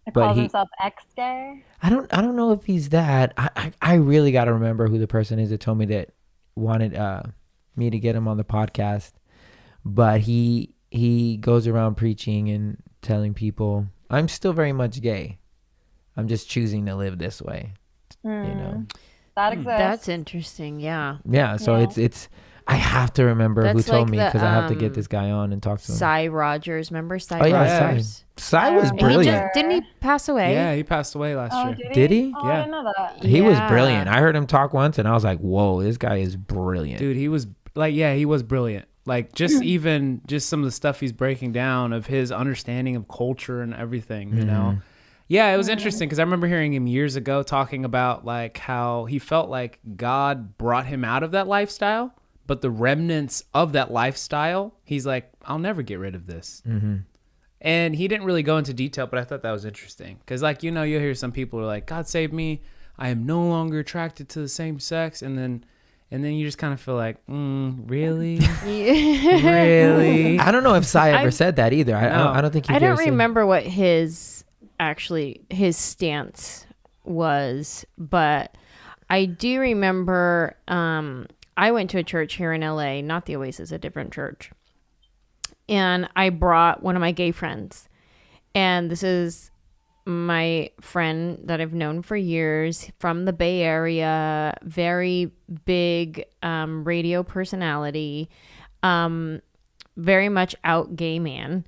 He calls himself ex-gay. I don't know if he's that. I really got to remember who the person is that told me that wanted me to get him on the podcast. But he goes around preaching and telling people, I'm still very much gay. I'm just choosing to live this way. You know, that exists. That's interesting. Yeah. Yeah. So it's. I have to remember who told me, because I have to get this guy on and talk to him. Cy Rogers, remember Cy Rogers? Rogers? Cy was brilliant. Didn't he pass away? Yeah, he passed away last year. Did he? Oh, I didn't know that. He was brilliant. I heard him talk once and I was like, whoa, this guy is brilliant. Dude, he was like, yeah, he was brilliant. Like, just even just some of the stuff he's breaking down of his understanding of culture and everything, you know? Yeah, it was interesting because I remember hearing him years ago talking about like how he felt like God brought him out of that lifestyle, but the remnants of that lifestyle, he's like, I'll never get rid of this. And he didn't really go into detail, but I thought that was interesting because, like, you know, you'll hear some people are like, God save me, I am no longer attracted to the same sex, and then you just kind of feel like, really? Really? I don't know if Sai ever said that either. I don't think he I don't ever said- remember what his stance was, but I do remember I went to a church here in LA, not the Oasis, a different church. And I brought one of my gay friends. And this is my friend that I've known for years from the Bay Area, very big radio personality, very much out gay man.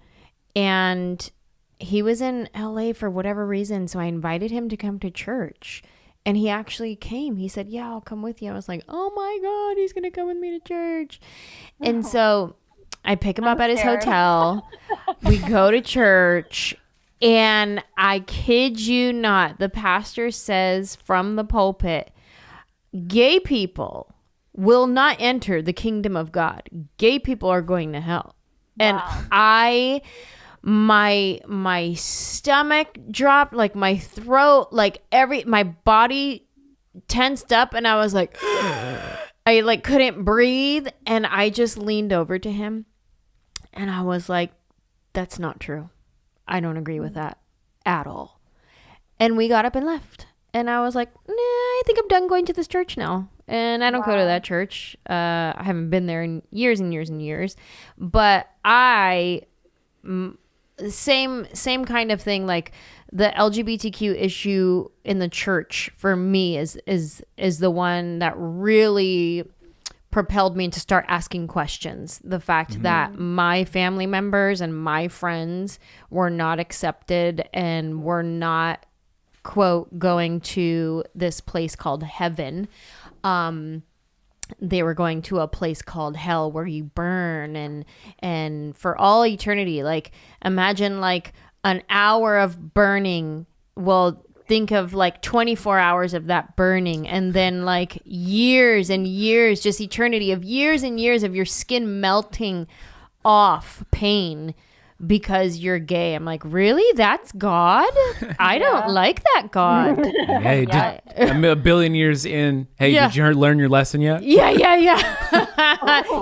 And he was in LA for whatever reason, so I invited him to come to church. And he actually came. He said, yeah, I'll come with you. I was like, oh my God, he's going to come with me to church. And so I pick him up at his hotel. We go to church. And I kid you not, the pastor says from the pulpit, gay people will not enter the kingdom of God. Gay people are going to hell. And my stomach dropped, like my throat, like my body tensed up, and I was like, I like couldn't breathe, and I just leaned over to him and I was like, that's not true. I don't agree with that at all. And we got up and left. And I was like, nah, I think I'm done going to this church now. And I don't go to that church. I haven't been there in years and years and years. But same kind of thing, like the LGBTQ issue in the church for me is the one that really propelled me to start asking questions. The fact that my family members and my friends were not accepted and were not, quote, going to this place called heaven. They were going to a place called hell where you burn and for all eternity. Like, imagine like an hour of burning. Well, think of like 24 hours of that burning, and then like years and years, just eternity of years and years of your skin melting off pain because you're gay. I'm like, really? That's God? I don't like that God. Hey, a billion years in, hey, did you learn your lesson yet? Yeah.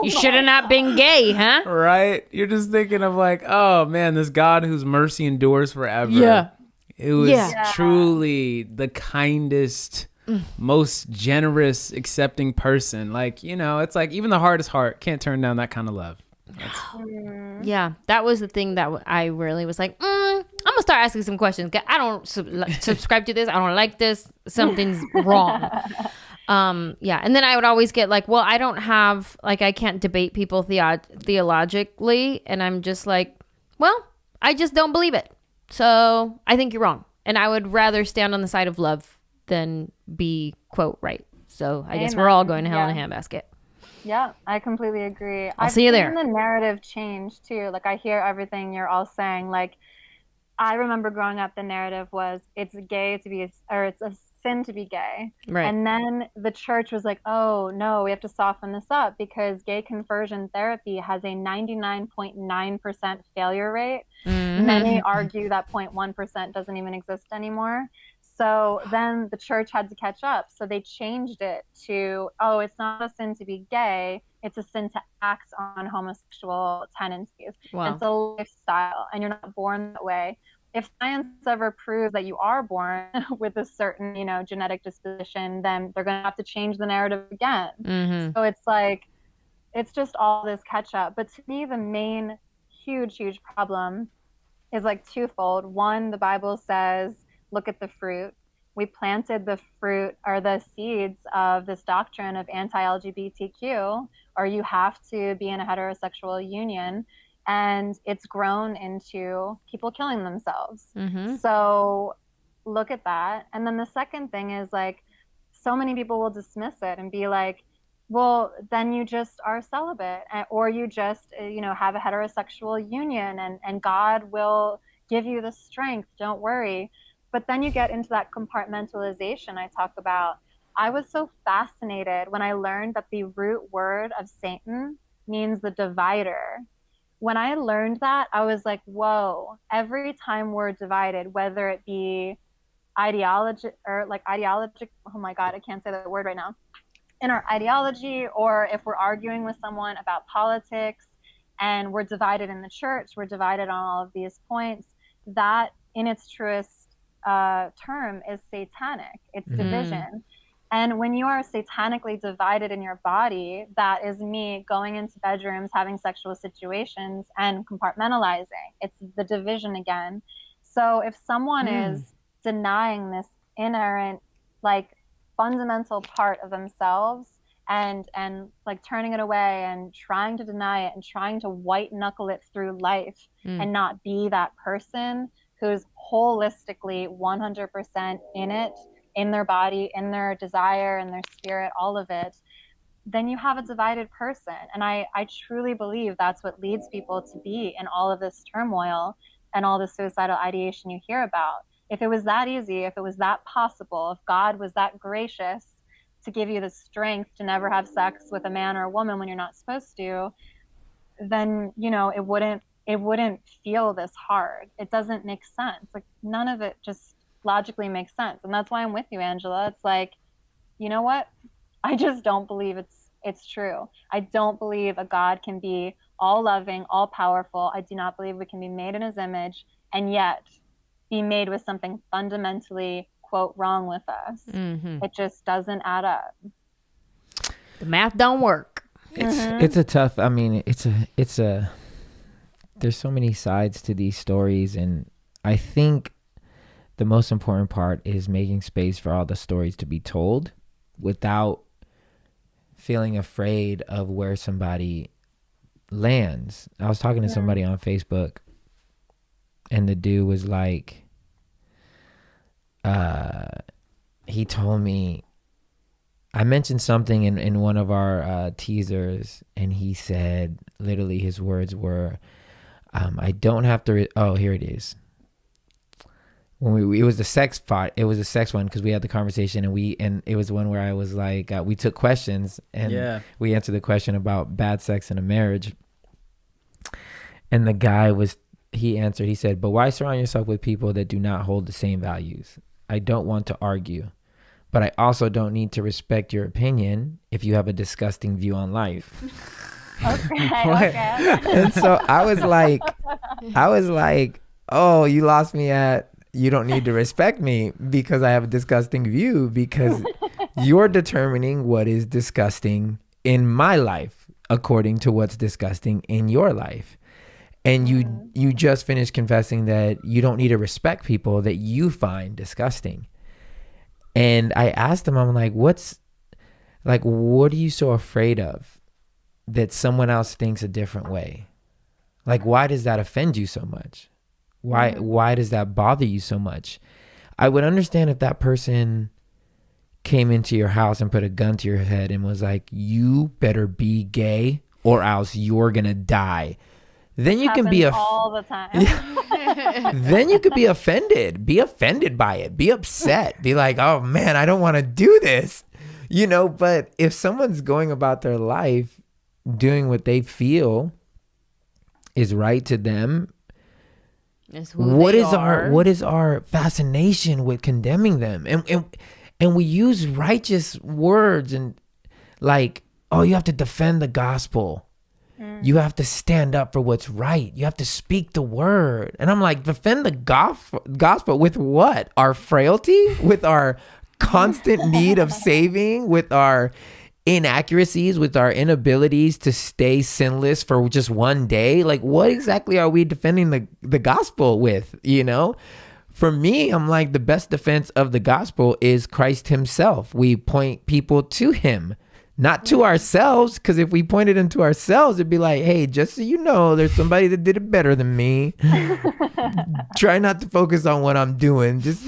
You should have not been gay, huh? Right? You're just thinking of like, oh man, this God whose mercy endures forever. Yeah. It was truly the kindest, most generous, accepting person. Like, you know, it's like even the hardest heart can't turn down that kind of love. Yeah, that was the thing that I really was like, I'm gonna start asking some questions. I don't subscribe to this. I don't like this. Something's wrong. Yeah, and then I would always get like, well, I don't have, like, I can't debate people theologically, and I'm just like, well, I just don't believe it. So I think you're wrong. And I would rather stand on the side of love than be, quote, right. So I guess we're all going to hell in a handbasket. Yeah, I completely agree. I'll see you there. I've seen the narrative change too. Like, I hear everything you're all saying. Like, I remember growing up, the narrative was it's gay to be, or it's a sin to be gay. Right. And then the church was like, oh no, we have to soften this up because gay conversion therapy has a 99.9% failure rate. Mm-hmm. Many argue that 0.1% doesn't even exist anymore. So then the church had to catch up. So they changed it to, oh, it's not a sin to be gay. It's a sin to act on homosexual tendencies. Wow. It's a lifestyle, and you're not born that way. If science ever proves that you are born with a certain, genetic disposition, then they're going to have to change the narrative again. Mm-hmm. So it's like, it's just all this catch up. But to me, the main huge problem is like twofold. One, the Bible says, look at the fruit. We planted the fruit or the seeds of this doctrine of anti-LGBTQ, or you have to be in a heterosexual union, and it's grown into people killing themselves. Mm-hmm. So look at that. And then the second thing is, like, so many people will dismiss it and be like, well, then you just are celibate, or you just, have a heterosexual union, and God will give you the strength. Don't worry. But then you get into that compartmentalization I talk about. I was so fascinated when I learned that the root word of Satan means the divider. When I learned that, I was like, whoa, every time we're divided, whether it be ideology or like ideologic, oh my God, I can't say that word right now, in our ideology, or if we're arguing with someone about politics and we're divided in the church, we're divided on all of these points, that in its truest term is satanic. It's division. And when you are satanically divided in your body, that is me going into bedrooms, having sexual situations, and compartmentalizing. It's the division again. So if someone is denying this inherent, like, fundamental part of themselves, and like turning it away and trying to deny it and trying to white knuckle it through life, and not be that person who's holistically 100% in it, in their body, in their desire, in their spirit, all of it, then you have a divided person. And I truly believe that's what leads people to be in all of this turmoil and all the suicidal ideation you hear about. If it was that easy, if it was that possible, if God was that gracious to give you the strength to never have sex with a man or a woman when you're not supposed to, then, it wouldn't feel this hard. It doesn't make sense. Like, none of it just logically makes sense. And that's why I'm with you, Anjelah. It's like, you know what? I just don't believe it's true. I don't believe a God can be all loving, all powerful. I do not believe we can be made in his image and yet be made with something fundamentally, quote, wrong with us. It just doesn't add up. The math don't work. It's a tough, I mean, it's a there's so many sides to these stories, and I think the most important part is making space for all the stories to be told without feeling afraid of where somebody lands. I was talking to somebody on Facebook, and the dude was like, he told me, I mentioned something in one of our teasers, and he said, literally his words were, I don't have to, here it is. When it was the sex part, it was a sex one, because we had the conversation, and it was one where I was like, we took questions, and we answered the question about bad sex in a marriage. And the guy he answered, he said, but why surround yourself with people that do not hold the same values? I don't want to argue, but I also don't need to respect your opinion if you have a disgusting view on life. Okay. And so I was like, oh, you lost me at, you don't need to respect me because I have a disgusting view, because you're determining what is disgusting in my life according to what's disgusting in your life. And you just finished confessing that you don't need to respect people that you find disgusting. And I asked him, I'm like, what are you so afraid of that someone else thinks a different way? Like, why does that offend you so much? Why does that bother you so much? I would understand if that person came into your house and put a gun to your head and was like, you better be gay or else you're gonna die. Then you can be all the time. Then you could be offended. Be offended by it. Be upset. Be like, oh man, I don't want to do this. But if someone's going about their life doing what they feel is right to them, what is our fascination with condemning them? And we use righteous words and like, oh, you have to defend the gospel. You have to stand up for what's right. You have to speak the word. And I'm like, defend the gospel with what? Our frailty? With our constant need of saving? With our inaccuracies? With our inabilities to stay sinless for just one day? Like, what exactly are we defending the gospel with, For me, I'm like, the best defense of the gospel is Christ himself. We point people to him. Not to ourselves, because if we pointed them to ourselves, it'd be like, hey, just so you know, there's somebody that did it better than me. Try not to focus on what I'm doing. Just,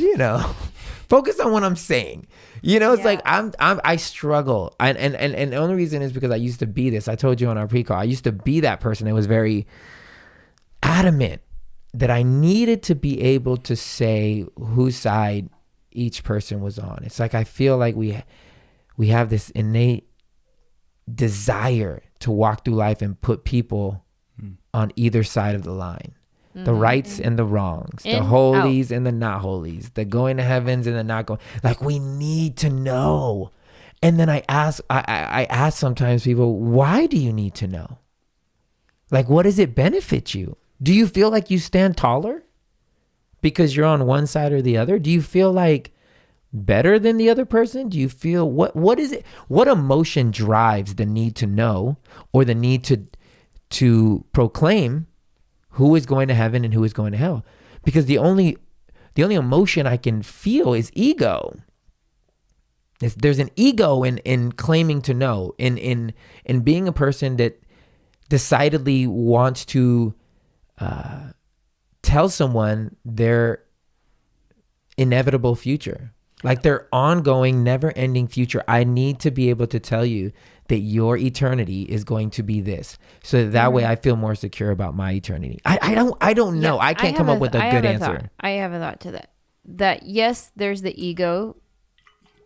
Focus on what I'm saying. You know, it's like I struggle. And the only reason is because I used to be this. I told you on our pre-call, I used to be that person that was very adamant that I needed to be able to say whose side each person was on. It's like I feel like we have this innate desire to walk through life and put people on either side of the line. The rights and the wrongs, the holies and the not holies, the going to heavens and the not going. Like, we need to know. And then I ask sometimes people, why do you need to know? Like, what does it benefit you? Do you feel like you stand taller because you're on one side or the other? Do you feel like better than the other person? Do you feel what is it? What emotion drives the need to know or the need to proclaim who is going to heaven and who is going to hell? Because the only emotion I can feel is ego. There's an ego in claiming to know, in being a person that decidedly wants to tell someone their inevitable future, like their ongoing, never-ending future. I need to be able to tell you that your eternity is going to be this, so that way I feel more secure about my eternity. I don't know. I can't come up with a good answer. I have a thought to that. That yes, there's the ego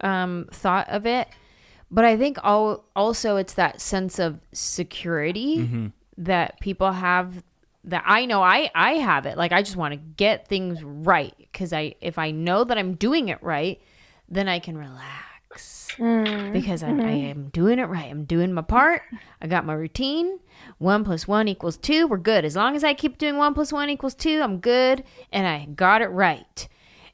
thought of it, but I think also it's that sense of security that people have. That I know I have it. Like, I just want to get things right, because if I know that I'm doing it right, then I can relax. Because I am doing it right. I'm doing my part. I got my routine. 1 + 1 = 2. We're good. As long as I keep doing 1 + 1 = 2, I'm good. And I got it right.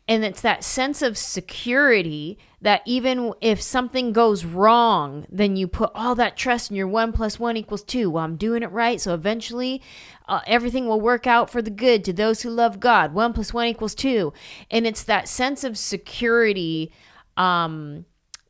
And it's that sense of security that even if something goes wrong, then you put all that trust in your 1 + 1 = 2. Well, I'm doing it right. So eventually everything will work out for the good to those who love God. 1 + 1 = 2. And it's that sense of security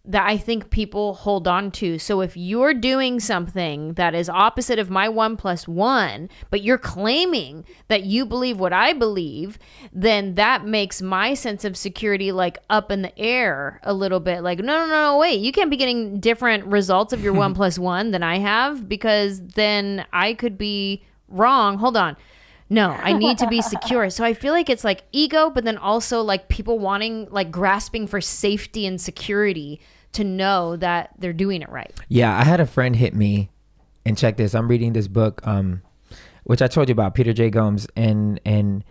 that I think people hold on to. So if you're doing something that is opposite of my 1 + 1, but you're claiming that you believe what I believe, then that makes my sense of security like up in the air a little bit. Like, no, wait, you can't be getting different results of your 1 + 1 than I have, because then I could be wrong. Hold on. No, I need to be secure. So I feel like it's like ego, but then also like people wanting, like grasping for safety and security to know that they're doing it right. Yeah, I had a friend hit me, and check this. I'm reading this book, which I told you about, Peter J. Gomes, and in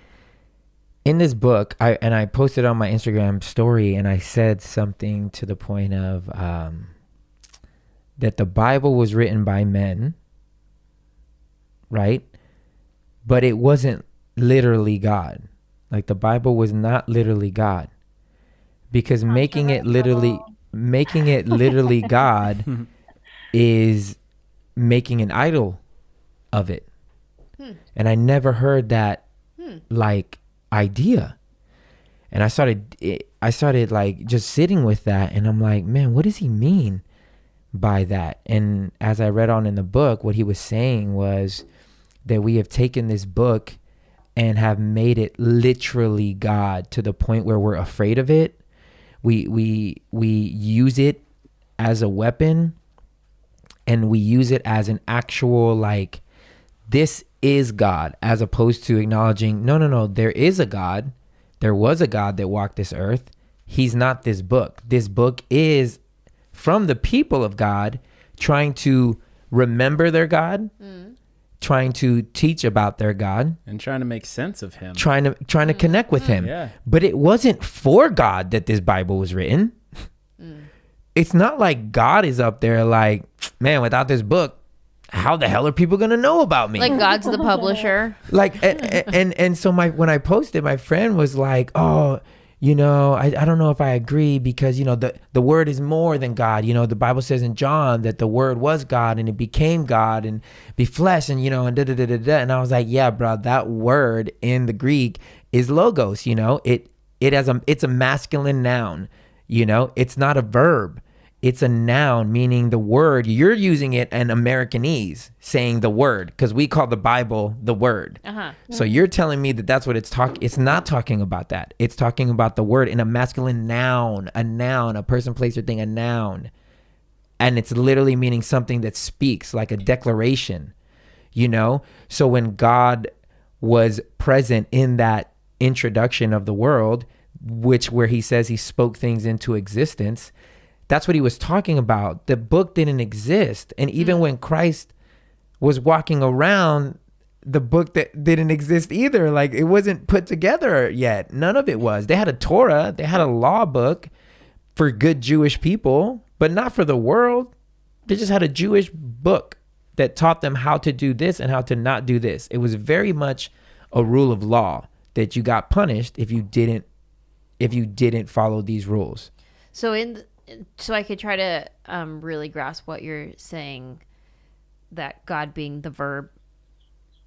this book, I posted on my Instagram story, and I said something to the point of that the Bible was written by men, right? But it wasn't literally God. Like, the Bible was not literally God, because making it literally God is making an idol of it. And I never heard that like idea. And I started like just sitting with that, and I'm like, man, what does he mean by that? And as I read on in the book, what he was saying was that we have taken this book and have made it literally God, to the point where we're afraid of it. We use it as a weapon, and we use it as an actual, like, this is God, as opposed to acknowledging, no, there is a God. There was a God that walked this earth. He's not this book. This book is from the people of God trying to remember their God, trying to teach about their God, and trying to make sense of him, trying to connect with him. Yeah. But it wasn't for God that this Bible was written. It's not like God is up there like, man, without this book, how the hell are people going to know about me? Like, God's the publisher. Like, and so when I posted, my friend was like, oh, you know, I don't know if I agree, because, you know, the word is more than God. You know, the Bible says in John that the word was God and it became God and be flesh, and, you know, and da-da-da-da-da. And I was like, yeah, bro, that word in the Greek is logos, you know, it's a masculine noun, you know, it's not a verb. it's a noun, meaning the word, you're using it in Americanese, saying the word, because we call the Bible the word. So you're telling me that that's what it's talking. It's not talking about that. It's talking about the word in a masculine noun, a person, place, or thing, a noun. And it's literally meaning something that speaks, like a declaration, you know? So when God was present in that introduction of the world, where he says he spoke things into existence, that's what he was talking about. The book didn't exist. And even when Christ was walking around, the book that didn't exist either. Like, it wasn't put together yet. None of it was. They had a Torah, they had a law book for good Jewish people, but not for the world. They just had a Jewish book that taught them how to do this and how to not do this. It was very much a rule of law that you got punished if you didn't follow these rules. So I could try to really grasp what you're saying, that God being the verb.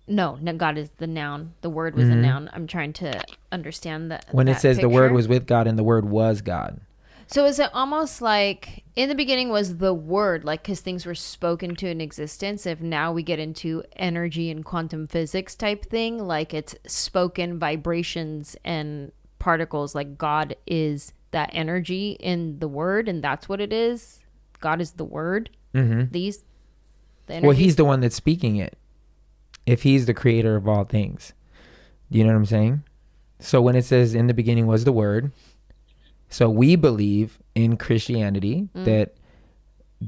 No, God is the noun. The word was a noun. I'm trying to understand that. When it says picture. the word was with God and the word was God. So is it almost like in the beginning was the word, like, because things were spoken to in existence? If now we get into energy and quantum physics type thing, like it's spoken vibrations and particles, like God is that energy in the word, and that's what it is. God is the word. The energy. Well, he's the one that's speaking it. If he's the creator of all things, you know what I'm saying? So when it says in the beginning was the word, so we believe in Christianity that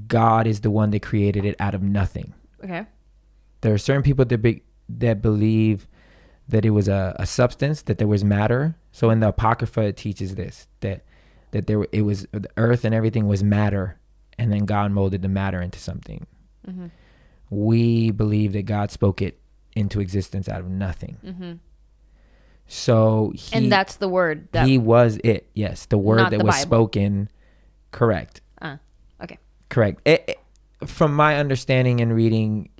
God is the one that created it out of nothing. Okay. There are certain people that believe that it was a substance, that there was matter. So in the Apocrypha, it teaches this, that it was the earth and everything was matter, and then God molded the matter into something. We believe that God spoke it into existence out of nothing. So and that's the word. He was it. Yes, the word that was spoken. Correct. Okay. Correct. From my understanding and reading,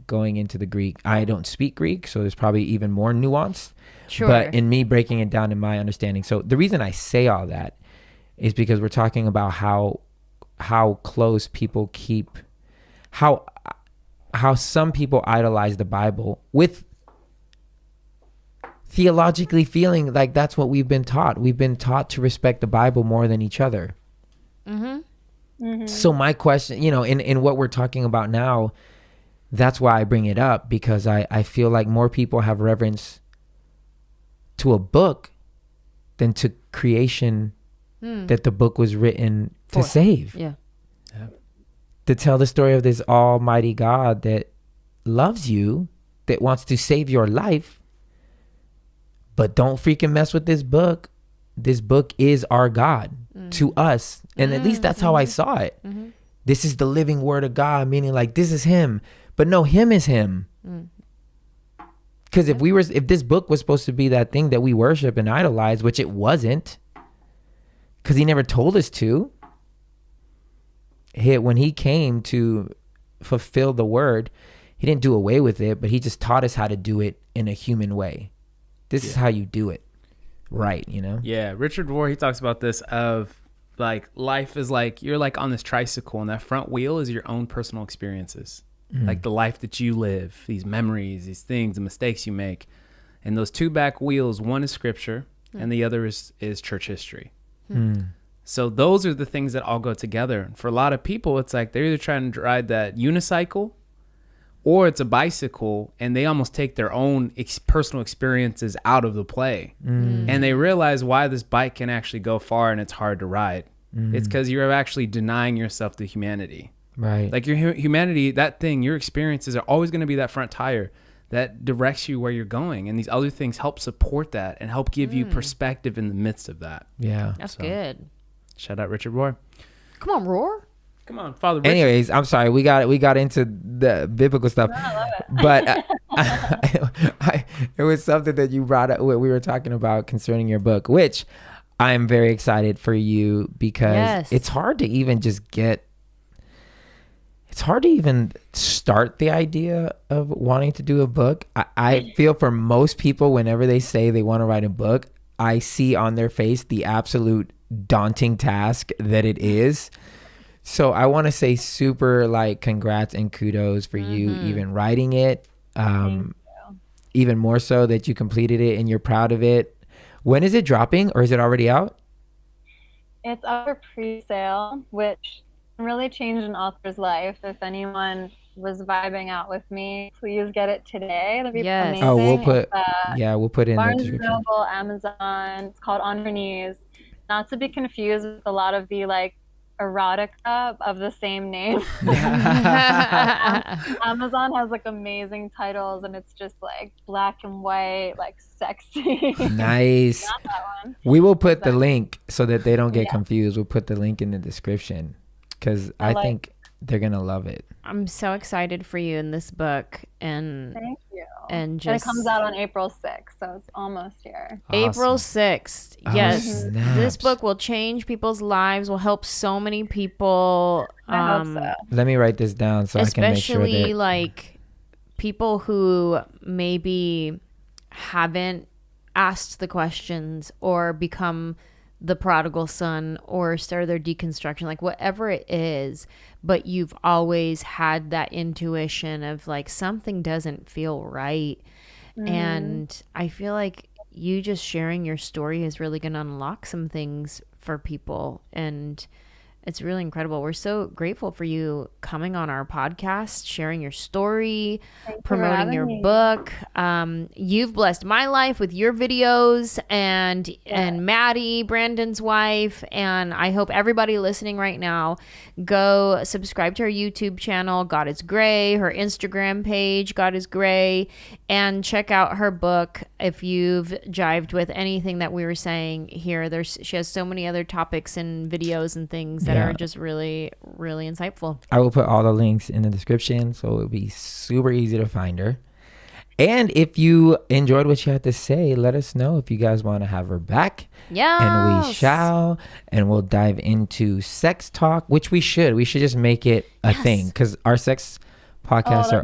going into the Greek, I don't speak Greek, so there's probably even more nuance. Sure. But in me breaking it down in my understanding, so the reason I say all that is because we're talking about how close people keep, how some people idolize the Bible with theologically feeling like that's what we've been taught. We've been taught to respect the Bible more than each other. So my question, in what we're talking about now, that's why I bring it up, because I feel like more people have reverence to a book than to creation that the book was written to save. Yeah. To tell the story of this almighty God that loves you, that wants to save your life. But don't freaking mess with this book. This book is our God to us. And at least that's how I saw it. This is the living word of God, meaning like this is him. But no, him is him. Because if this book was supposed to be that thing that we worship and idolize, which it wasn't, because he never told us to. When he came to fulfill the word, he didn't do away with it, but he just taught us how to do it in a human way. This is how you do it right, Yeah, Richard Rohr, he talks about this of like life is like you're like on this tricycle, and that front wheel is your own personal experiences. Like the life that you live, these memories, these things, the mistakes you make. And those two back wheels, one is scripture and the other is church history. So those are the things that all go together. And for a lot of people, it's like they're either trying to ride that unicycle or it's a bicycle, and they almost take their own personal experiences out of the play. And they realize why this bike can actually go far and it's hard to ride. It's because you're actually denying yourself to humanity. Right. Like your humanity, that thing, your experiences are always going to be that front tire that directs you where you're going. And these other things help support that and help give you perspective in the midst of that. Yeah. That's good. Shout out Richard Rohr. Come on, Rohr. Come on, Father Richard. Anyways, I'm sorry. We got into the biblical stuff. No, I love it. But it was something that you brought up, what we were talking about concerning your book, which I'm very excited for you, because it's hard to even start the idea of wanting to do a book. I feel for most people, whenever they say they want to write a book, I see on their face the absolute daunting task that it is. So I want to say super like congrats and kudos for you even writing it. Even more so that you completed it and you're proud of it. When is it dropping, or is it already out? It's up for pre-sale, which can really change an author's life. If anyone was vibing out with me, please get it today. That'd be amazing. Oh, we'll put it in the Barnes & description. Noble, Amazon. It's called On Her Knees. Not to be confused with a lot of the like erotica of the same name. Amazon has like amazing titles, and it's just like black and white, like sexy. Nice. Not that one. We will put the link so that they don't get confused. We'll put the link in the description because I think they're gonna love it. I'm so excited for you in this book, and thank you. And it comes out on April 6th, so it's almost here. Awesome. April 6th. Yes. Snaps. This book will change people's lives, will help so many people. I hope so. Let me write this down so I can make sure Especially that like people who maybe haven't asked the questions or become the prodigal son or started their deconstruction, like whatever it is, but you've always had that intuition of like something doesn't feel right. And I feel like you just sharing your story is really going to unlock some things for people, and it's really incredible. We're so grateful for you coming on our podcast, sharing your story, promoting your book. You've blessed my life with your videos, and Maddie, Brandon's wife, and I hope everybody listening right now go subscribe to her YouTube channel, God is Gray, her Instagram page, God is Gray, and check out her book. If you've jived with anything that we were saying here, she has so many other topics and videos and things that are just really, really insightful. I will put all the links in the description, so it'll be super easy to find her. And if you enjoyed what she had to say, let us know if you guys want to have her back. Yeah. And we shall. And we'll dive into sex talk, which we should. We should just make it a thing, because our sex podcasts are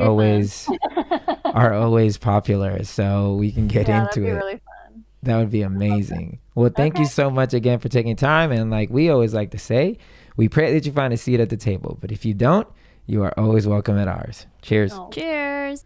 always popular. So we can get into it. Really fun. That would be amazing. Well, thank you so much again for taking time. And like we always like to say, we pray that you find a seat at the table. But if you don't, you are always welcome at ours. Cheers. Cheers.